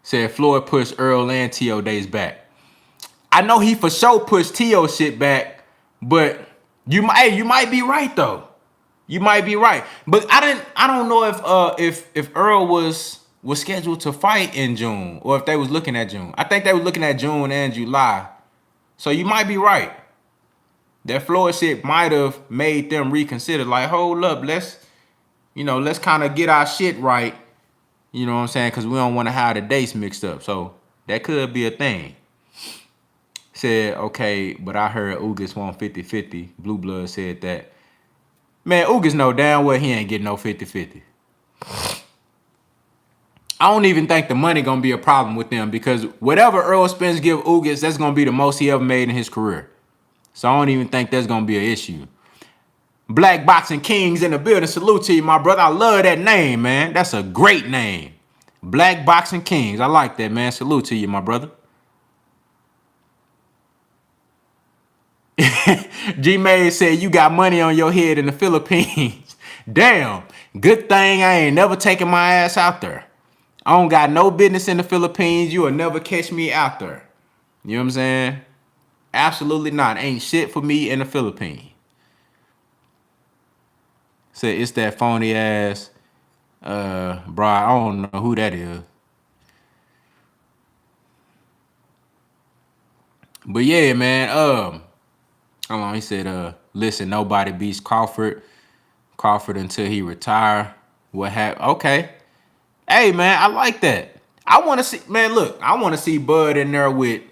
Speaker 1: Said Floyd pushed Earl and T.O. days back. I know he for sure pushed T.O. shit back, but you might be right though. You might be right. But I don't know if Earl was scheduled to fight in June or if they was looking at June. I think they were looking at June and July. So you might be right. That Floyd shit might have made them reconsider. Like, hold up, let's kind of get our shit right. You know what I'm saying? Because we don't want to have the dates mixed up. So that could be a thing. Said, okay, but I heard Ugas won 50-50. Blue Blood said that. Man, Ugas know damn well he ain't getting no 50-50. I don't even think the money going to be a problem with them because whatever Errol Spence give Ugas, that's going to be the most he ever made in his career. So I don't even think that's going to be an issue. Black Boxing Kings in the building. Salute to you, my brother. I love that name, man. That's a great name. Black Boxing Kings. I like that, man. Salute to you, my brother. G-May said, you got money on your head in the Philippines. Damn. Good thing I ain't never taken my ass out there. I don't got no business in the Philippines. You will never catch me out there. You know what I'm saying? Absolutely not. Ain't shit for me in the Philippines. Said it's that phony ass. Bro, I don't know who that is. But yeah, man. Hold on. He said, listen, nobody beats Crawford until he retire. What happened? Okay. Hey, man, I like that. I want to see, man, look, I want to see Bud in there with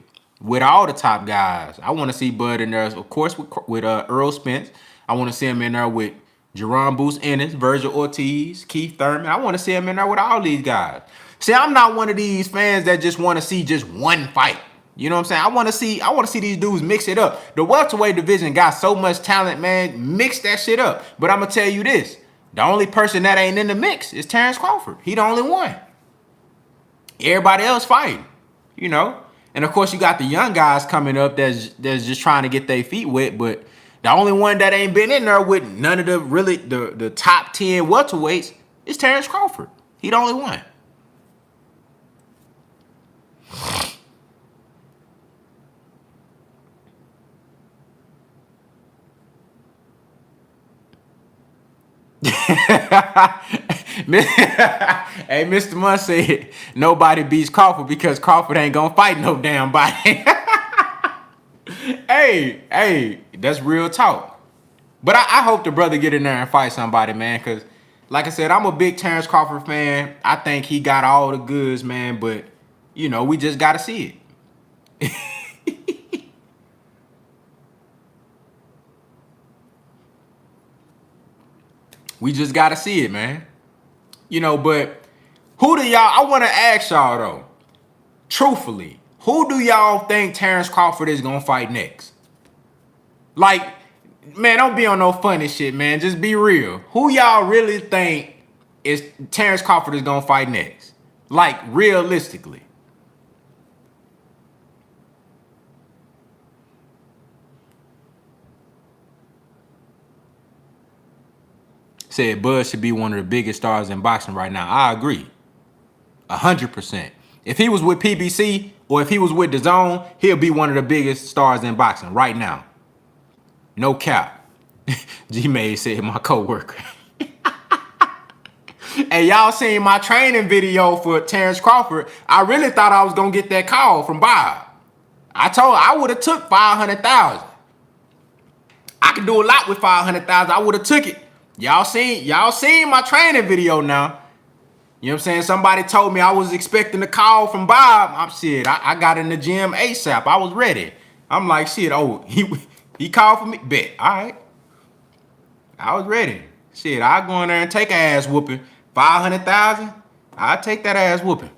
Speaker 1: all the top guys. I want to see Bud in there, of course, with Errol Spence. I want to see him in there with Jerron Boost Ennis, Virgil Ortiz, Keith Thurman. I want to see him in there with all these guys. See, I'm not one of these fans that just want to see just one fight. You know what I'm saying? I want to see these dudes mix it up. The welterweight division got so much talent, man. Mix that shit up. But I'm gonna tell you this: the only person that ain't in the mix is Terence Crawford. He the only one. Everybody else fighting, you know. And of course, you got the young guys coming up that's just trying to get their feet wet. But the only one that ain't been in there with none of the top 10 welterweights is Terence Crawford. He the only one. Hey, Mr. Munn said nobody beats Crawford because Crawford ain't gonna fight no damn body. Hey, that's real talk. But I hope the brother get in there and fight somebody, man, because like I said, I'm a big Terence Crawford fan. I think he got all the goods, man, but you know, we just gotta see it. We just gotta see it, man. You know, but who do y'all, I want to ask y'all though, truthfully, who do y'all think Terence Crawford is gonna fight next? Like, man, don't be on no funny shit, man. Just be real. Who y'all really think is Terence Crawford is gonna fight next? Like, realistically. Said Bud should be one of the biggest stars in boxing right now. I agree. 100%. If he was with PBC or if he was with DAZN, he'll be one of the biggest stars in boxing right now. No cap. G-May said my coworker. Hey, y'all seen my training video for Terence Crawford. I really thought I was gonna get that call from Bob. I would have took 500,000. I could do a lot with 500,000. I would have took it. Y'all seen my training video now. You know what I'm saying? Somebody told me I was expecting a call from Bob. I got in the gym ASAP. I was ready. I'm like, shit, oh, he called for me? Bet. All right. I was ready. Shit, I'll go in there and take an ass whooping. 500,000? I'll take that ass whooping.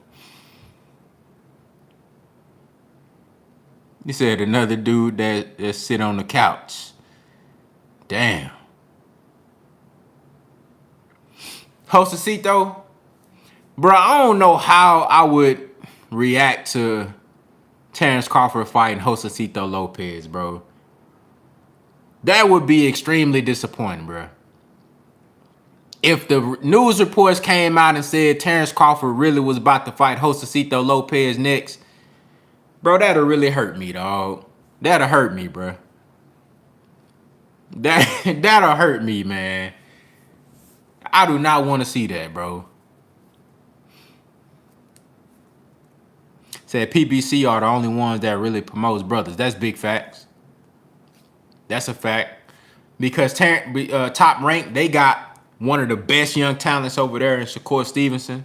Speaker 1: He said another dude that sit on the couch. Damn. Josecito, bro, I don't know how I would react to Terence Crawford fighting Josecito Lopez, bro. That would be extremely disappointing, bro. If the news reports came out and said Terence Crawford really was about to fight Josecito Lopez next, bro, that'll really hurt me, dog. That'll hurt me, bro. That'll hurt me, man. I do not want to see that, bro. Said PBC are the only ones that really promotes brothers. That's big facts. That's a fact. Because Top Rank, they got one of the best young talents over there in Shakur Stevenson.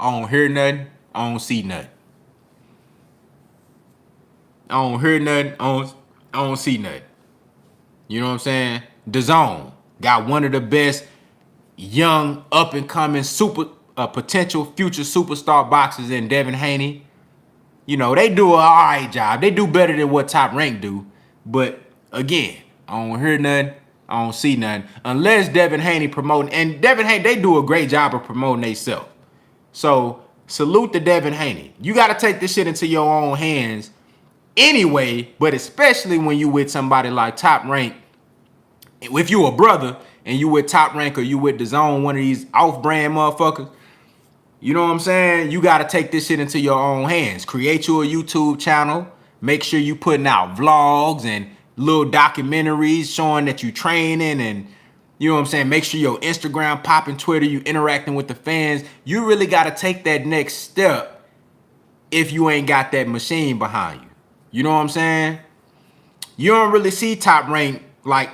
Speaker 1: I don't hear nothing. I don't see nothing. I don't hear nothing. I don't see nothing. You know what I'm saying? DAZN got one of the best young, up-and-coming, potential future superstar boxers in Devin Haney. You know, they do an all right job. They do better than what Top Rank do. But, again, I don't hear nothing. I don't see nothing. Unless Devin Haney promoting. And Devin Haney, they do a great job of promoting themselves. So, salute to Devin Haney. You got to take this shit into your own hands anyway, but especially when you with somebody like Top Rank. If you a brother and you with Top Rank or you with DAZN, one of these off-brand motherfuckers, you know what I'm saying? You got to take this shit into your own hands. Create you a YouTube channel. Make sure you putting out vlogs and little documentaries showing that you training and, You know what I'm saying? Make sure your Instagram popping, Twitter, you interacting with the fans. You really got to take that next step if you ain't got that machine behind you. You know what I'm saying? You don't really see Top Rank like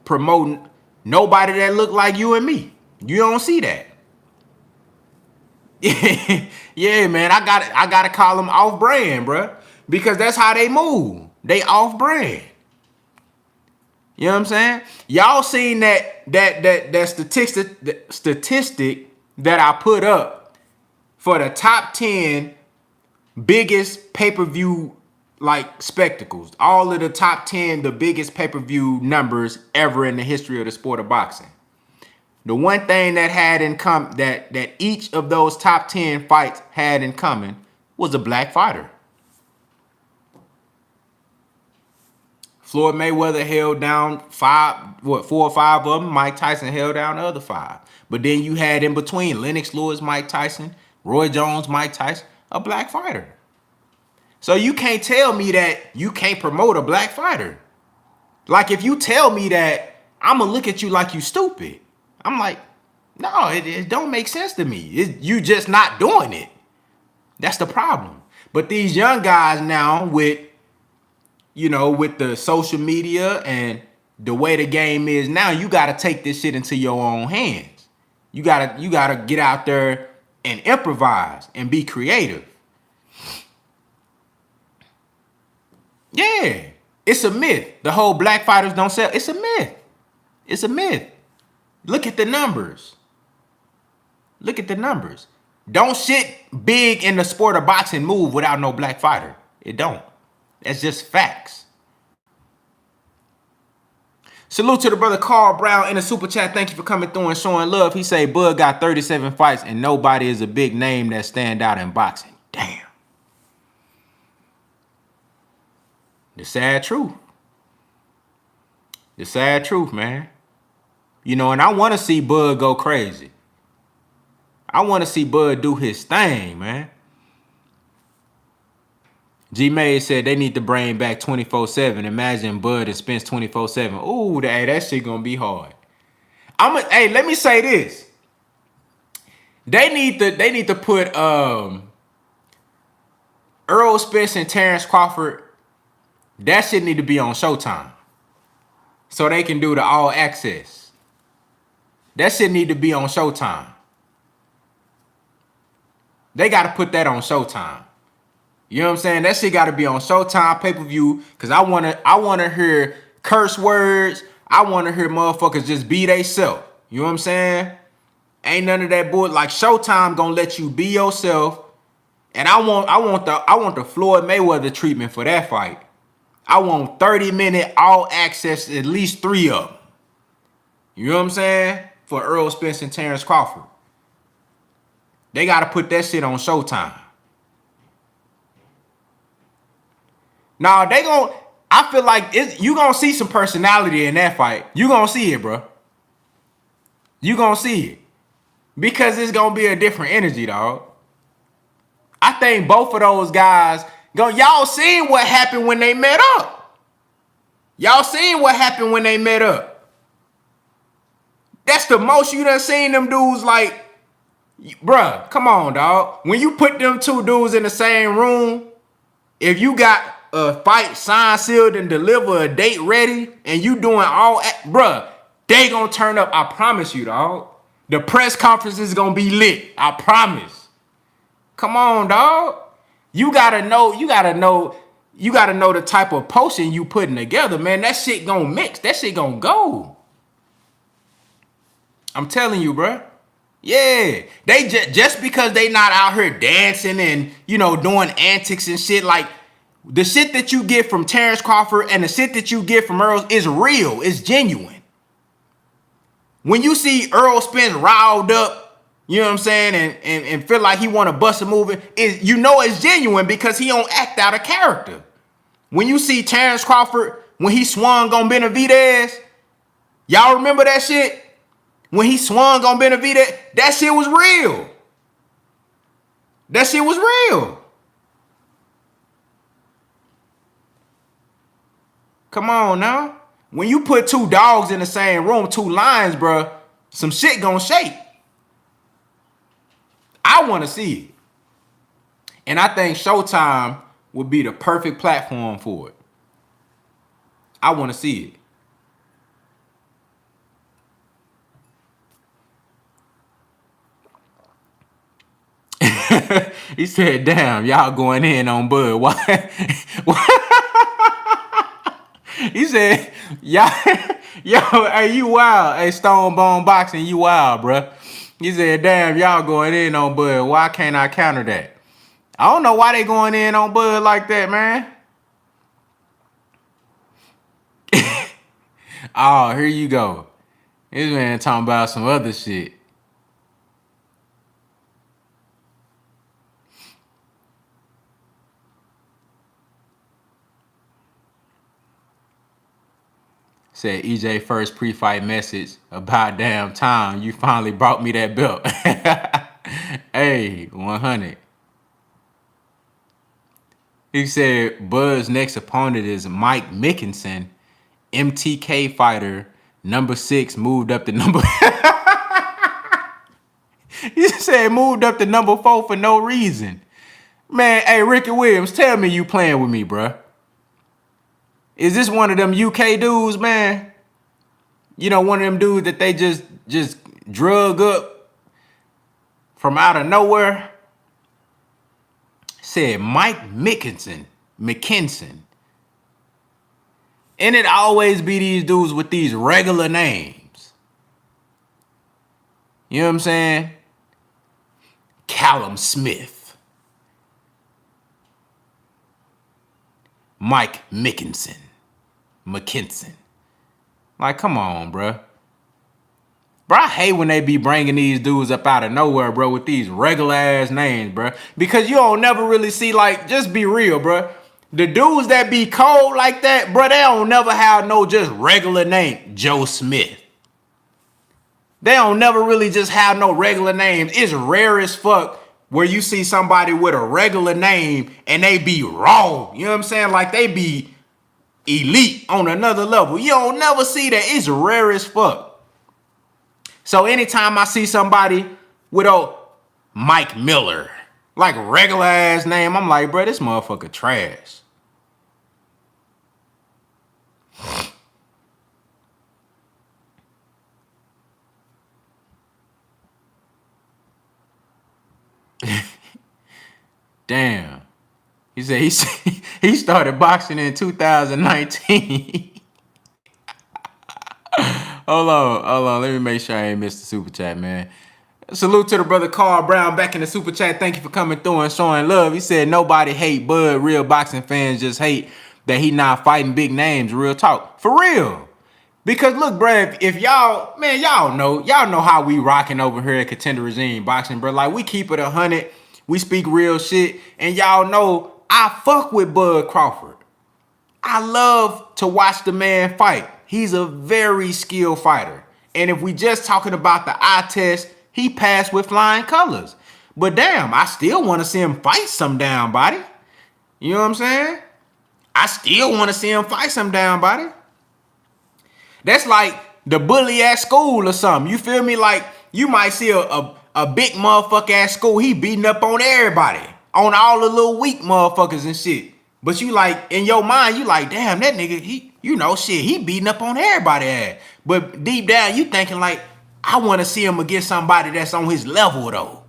Speaker 1: promoting nobody that look like you and me. You don't see that. Yeah, man, I gotta call them off brand, bro, because that's how they move. They off brand. You know what I'm saying? Y'all seen that statistic that I put up for the top 10 biggest pay-per-view like spectacles. All of the top 10, the biggest pay-per-view numbers ever in the history of the sport of boxing. The one thing that had in common that each of those top 10 fights had in common was a black fighter. Floyd Mayweather held down 4 or 5 of them. Mike Tyson held down the other 5. But then you had in between Lennox Lewis, Mike Tyson, Roy Jones, Mike Tyson, a black fighter. So you can't tell me that you can't promote a black fighter. Like if you tell me that, I'm gonna look at you like you stupid. I'm like, no, it don't make sense to me. You just not doing it. That's the problem. But these young guys now with the social media and the way the game is now, you got to take this shit into your own hands. You got to get out there and improvise and be creative. Yeah, it's a myth. The whole black fighters don't sell. It's a myth. It's a myth. Look at the numbers. Look at the numbers. Don't shit big in the sport of boxing move without no black fighter. It don't. That's just facts. Salute to the brother Carl Brown in the super chat. Thank you for coming through and showing love. He say Bud got 37 fights and nobody is a big name that stand out in boxing. Damn. The sad truth. The sad truth, man. And I want to see Bud go crazy. I want to see Bud do his thing, man. G-May said they need to bring back 24/7. Imagine Bud and Spence 24/7. Ooh, that shit gonna be hard. Hey, let me say this. They need to put Errol Spence and Terence Crawford. That shit need to be on Showtime, so they can do the all access. That shit need to be on Showtime. They got to put that on Showtime. You know what I'm saying? That shit got to be on Showtime pay-per-view, because I wanna hear curse words. I want to hear motherfuckers just be they self. You know what I'm saying? Ain't none of that bull. Like Showtime gonna let you be yourself. And I want the Floyd Mayweather treatment for that fight. I want 30-minute all access, at least 3 of them. You know what I'm saying? For Errol Spence and Terence Crawford. They got to put that shit on Showtime. Now, I feel like you going to see some personality in that fight. You going to see it, bro. You going to see it. Because it's going to be a different energy, dog. I think both of those guys, y'all seen what happened when they met up. Y'all seen what happened when they met up. That's the most you done seen them dudes like, bruh, come on, dog. When you put them 2 dudes in the same room, if you got a fight signed, sealed, and deliver a date ready, and you doing all, bruh, they gonna turn up. I promise you, dog. The press conference is gonna be lit. I promise. Come on, dog. You gotta know the type of potion you putting together, man. That shit gonna mix. That shit gonna go. I'm telling you, bruh. Yeah, they just because they not out here dancing and doing antics and shit, like the shit that you get from Terence Crawford and the shit that you get from Earl is real, it's genuine. When you see Errol Spence riled up, you know what I'm saying, and feel like he want to bust a move, it's genuine because he don't act out of character. When you see Terence Crawford when he swung on Benavidez, y'all remember that shit? When he swung on Benavidez, that shit was real. That shit was real. Come on now. When you put two dogs in the same room, two lions, bro, some shit gonna shake. I want to see it. And I think Showtime would be the perfect platform for it. I want to see it. He said, damn, y'all going in on Bud. Why? He said, y'all, yo, hey, you wild. Hey, Stone Bone Boxing, you wild, bruh. He said, damn, y'all going in on Bud. Why can't I counter that? I don't know why they going in on Bud like that, man. Oh, here you go. This man talking about some other shit. Said EJ first pre-fight message, about damn time you finally brought me that belt. Hey, 100. He said Bud's next opponent is Mike Mickinson, MTK fighter, number 6, moved up to number. He said moved up to number 4 for no reason. Man, hey, Ricky Williams, tell me you playing with me, bruh. Is this one of them UK dudes, man? You know, one of them dudes that they just drug up from out of nowhere? Said Mike McKinson. And it always be these dudes with these regular names. You know what I'm saying? Callum Smith. Mike McKinson. Like, come on, bruh. Bro, I hate when they be bringing these dudes up out of nowhere, bro, with these regular ass names, bro. Because you don't never really see, like, just be real, bro. The dudes that be cold like that, bro, they don't never have no just regular name. Joe Smith. They don't never really just have no regular names. It's rare as fuck where you see somebody with a regular name and they be raw. You know what I'm saying? Like they be elite on another level. You don't never see that. It's rare as fuck. So anytime I see somebody with a Mike Miller, like regular ass name, I'm like, bro, this motherfucker trash. Damn. He said he started boxing in 2019. Hold on. Let me make sure I ain't missed the super chat, man. Salute to the brother Carl Brown back in the super chat. Thank you for coming through and showing love. He said nobody hate Bud. Real boxing fans just hate that he not fighting big names. Real talk. For real. Because look, bro, if y'all, man, y'all know how we rocking over here at Contender Regime Boxing, bro. Like we keep it 100. We speak real shit. And y'all know I fuck with Bud Crawford. I love to watch the man fight. He's a very skilled fighter. And if we just talking about the eye test, he passed with flying colors. But damn, I still want to see him fight some down body. You know what I'm saying? I still want to see him fight some down body. That's like the bully at school or something. You feel me? Like you might see a big motherfucker at school. He beating up on everybody. On all the little weak motherfuckers and shit. But you like, in your mind, you like, damn, that nigga, he beating up on everybody ass. But deep down, you thinking like, I want to see him against somebody that's on his level, though.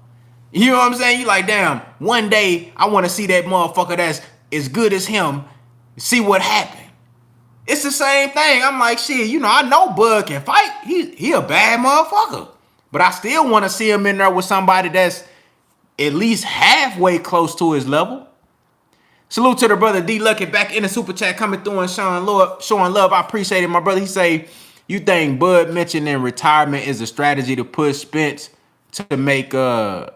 Speaker 1: You know what I'm saying? You like, damn, one day, I want to see that motherfucker that's as good as him, see what happened. It's the same thing. I'm like, shit, you know, I know Bud can fight. He a bad motherfucker. But I still want to see him in there with somebody that's at least halfway close to his level. Salute to the brother D Lucky back in the super chat coming through and showing love. I appreciate it, my brother. He say, you think Bud mentioning retirement is a strategy to push Spence to make the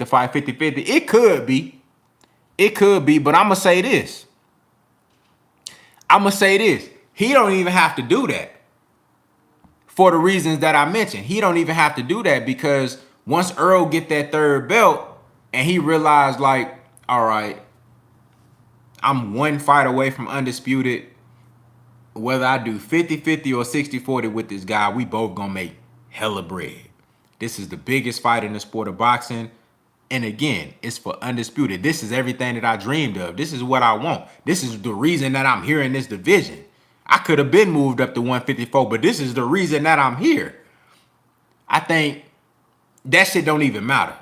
Speaker 1: fight 50-50? It could be. But I'm gonna say this. He don't even have to do that. For the reasons that I mentioned. He don't even have to do that because once Earl get that third belt and he realized like, all right, I'm one fight away from Undisputed. whether I do 50-50 or 60-40 with this guy, we both gonna make hella bread. This is the biggest fight in the sport of boxing. And again, it's for Undisputed. This is everything that I dreamed of. This is what I want. This is the reason that I'm here in this division. I could have been moved up to 154, but this is the reason that I'm here. I think that shit don't even matter.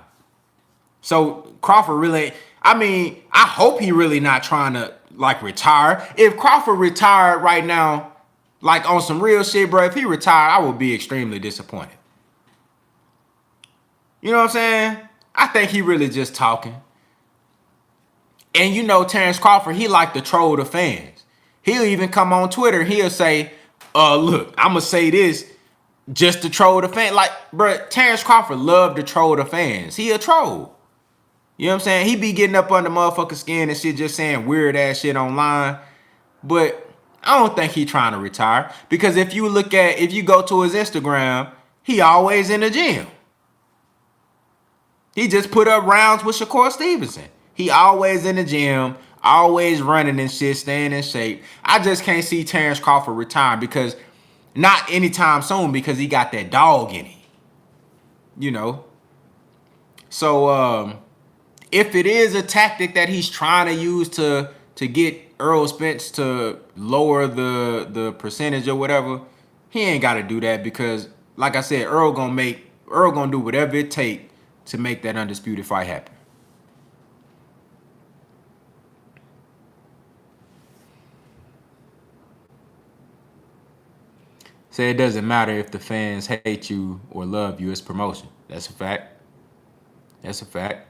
Speaker 1: So Crawford really, I mean, I hope he really not trying to like retire. If Crawford retired right now, like on some real shit, bro, if he retired, I would be extremely disappointed. You know what I'm saying? I think he really just talking. And you know, Terence Crawford, he like to troll the fans. He'll even come on Twitter. He'll say, look, I'm going to say this just to troll the fans. Like, bro, Terence Crawford love to troll the fans. He a troll. You know what I'm saying? He be getting up under motherfucking skin and shit, just saying weird ass shit online. But I don't think he trying to retire. Because if you go to his Instagram, he always in the gym. He just put up rounds with Shakur Stevenson. He always in the gym, always running and shit, staying in shape. I just can't see Terence Crawford retiring because not anytime soon because he got that dog in him. You know? So if it is a tactic that he's trying to use to get Errol Spence to lower the percentage or whatever, he ain't got to do that because, like I said, Errol gonna do whatever it takes to make that undisputed fight happen. Say it doesn't matter if the fans hate you or love you, it's promotion. That's a fact. That's a fact.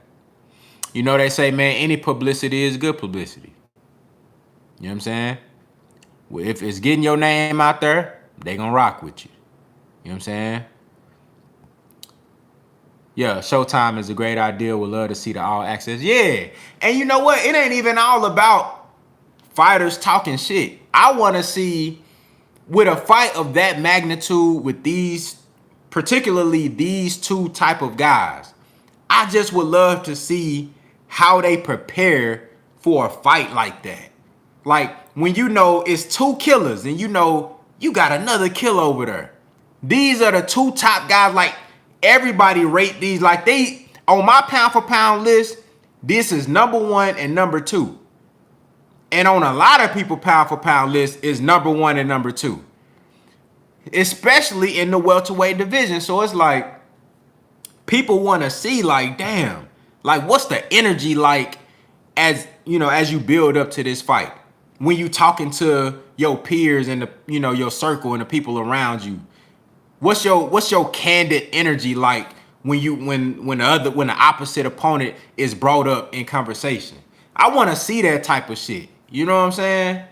Speaker 1: You know they say, man, any publicity is good publicity. You know what I'm saying? Well, if it's getting your name out there, they gonna rock with you. You know what I'm saying? Yeah, Showtime is a great idea. Would love to see the all access. Yeah. And you know what? It ain't even all about fighters talking shit. I want to see, with a fight of that magnitude with these, particularly these two type of guys, I just would love to see how they prepare for a fight like that. Like when you know it's two killers and you know you got another killer over there. These are the two top guys. Like everybody rate these like they on my pound for pound list. This is number 1 and number 2. And on a lot of people pound for pound list is number 1 and number 2. Especially in the welterweight division. So it's like people want to see like, damn, like what's the energy like as you know, as you build up to this fight? When you talking to your peers and the, you know, your circle and the people around you, what's your candid energy like when the opposite opponent is brought up in conversation? I want to see that type of shit. You know what I'm saying?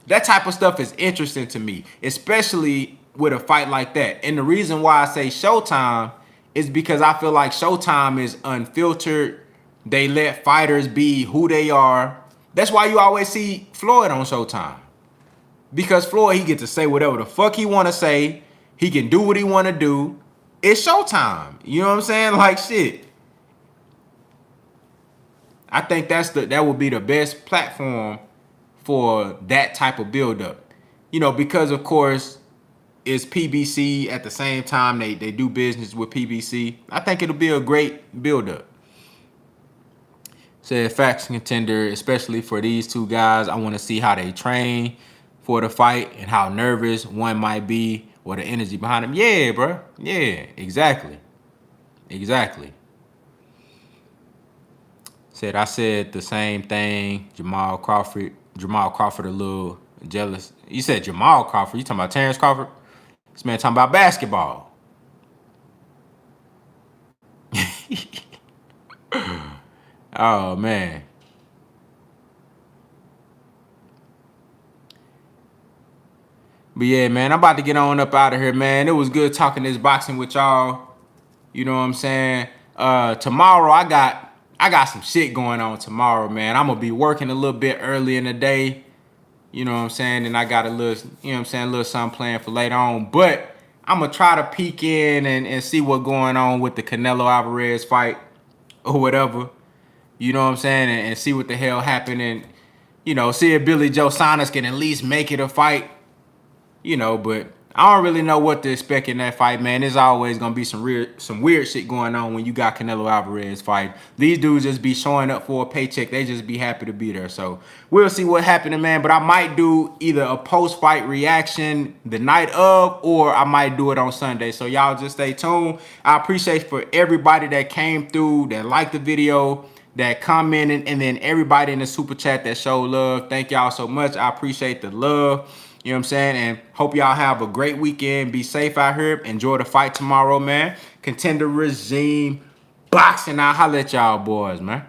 Speaker 1: That type of stuff is interesting to me, especially with a fight like that. And the reason why I say Showtime is because I feel like Showtime is unfiltered. They let fighters be who they are. That's why you always see Floyd on Showtime. Because Floyd, he gets to say whatever the fuck he want to say. He can do what he want to do. It's Showtime. You know what I'm saying? Like shit. I think that would be the best platform for that type of buildup. You know, because of course it's PBC at the same time they do business with PBC. I think it'll be a great buildup. Said facts contender, especially for these two guys. I want to see how they train for the fight and how nervous one might be or the energy behind them. Yeah, bro. Yeah, exactly. Exactly. I said the same thing. Jamal Crawford a little jealous. You said Jamal Crawford. You talking about Terence Crawford? This man talking about basketball. Oh, man. But yeah, man, I'm about to get on up out of here, man. It was good talking this boxing with y'all. You know what I'm saying? Tomorrow, I got some shit going on tomorrow, man. I'm going to be working a little bit early in the day. You know what I'm saying? And I got a little, you know what I'm saying, a little something planned for later on. But I'm going to try to peek in and see what's going on with the Canelo Alvarez fight or whatever. You know what I'm saying? And see what the hell happened and, you know, see if Billy Joe Saunders can at least make it a fight. you know, but I don't really know what to expect in that fight, man. There's always gonna be some weird shit going on when you got Canelo Alvarez fight. These dudes just be showing up for a paycheck. They just be happy to be there. So we'll see what happened, man. But I might do either a post-fight reaction the night of, or I might do it on Sunday. So y'all just stay tuned. I appreciate for everybody that came through, that liked the video, that commented, and then everybody in the super chat that showed love. Thank y'all so much. I appreciate the love. You know what I'm saying? And hope y'all have a great weekend. Be safe out here. Enjoy the fight tomorrow, man. Contender regime boxing. I'll holler at y'all boys, man.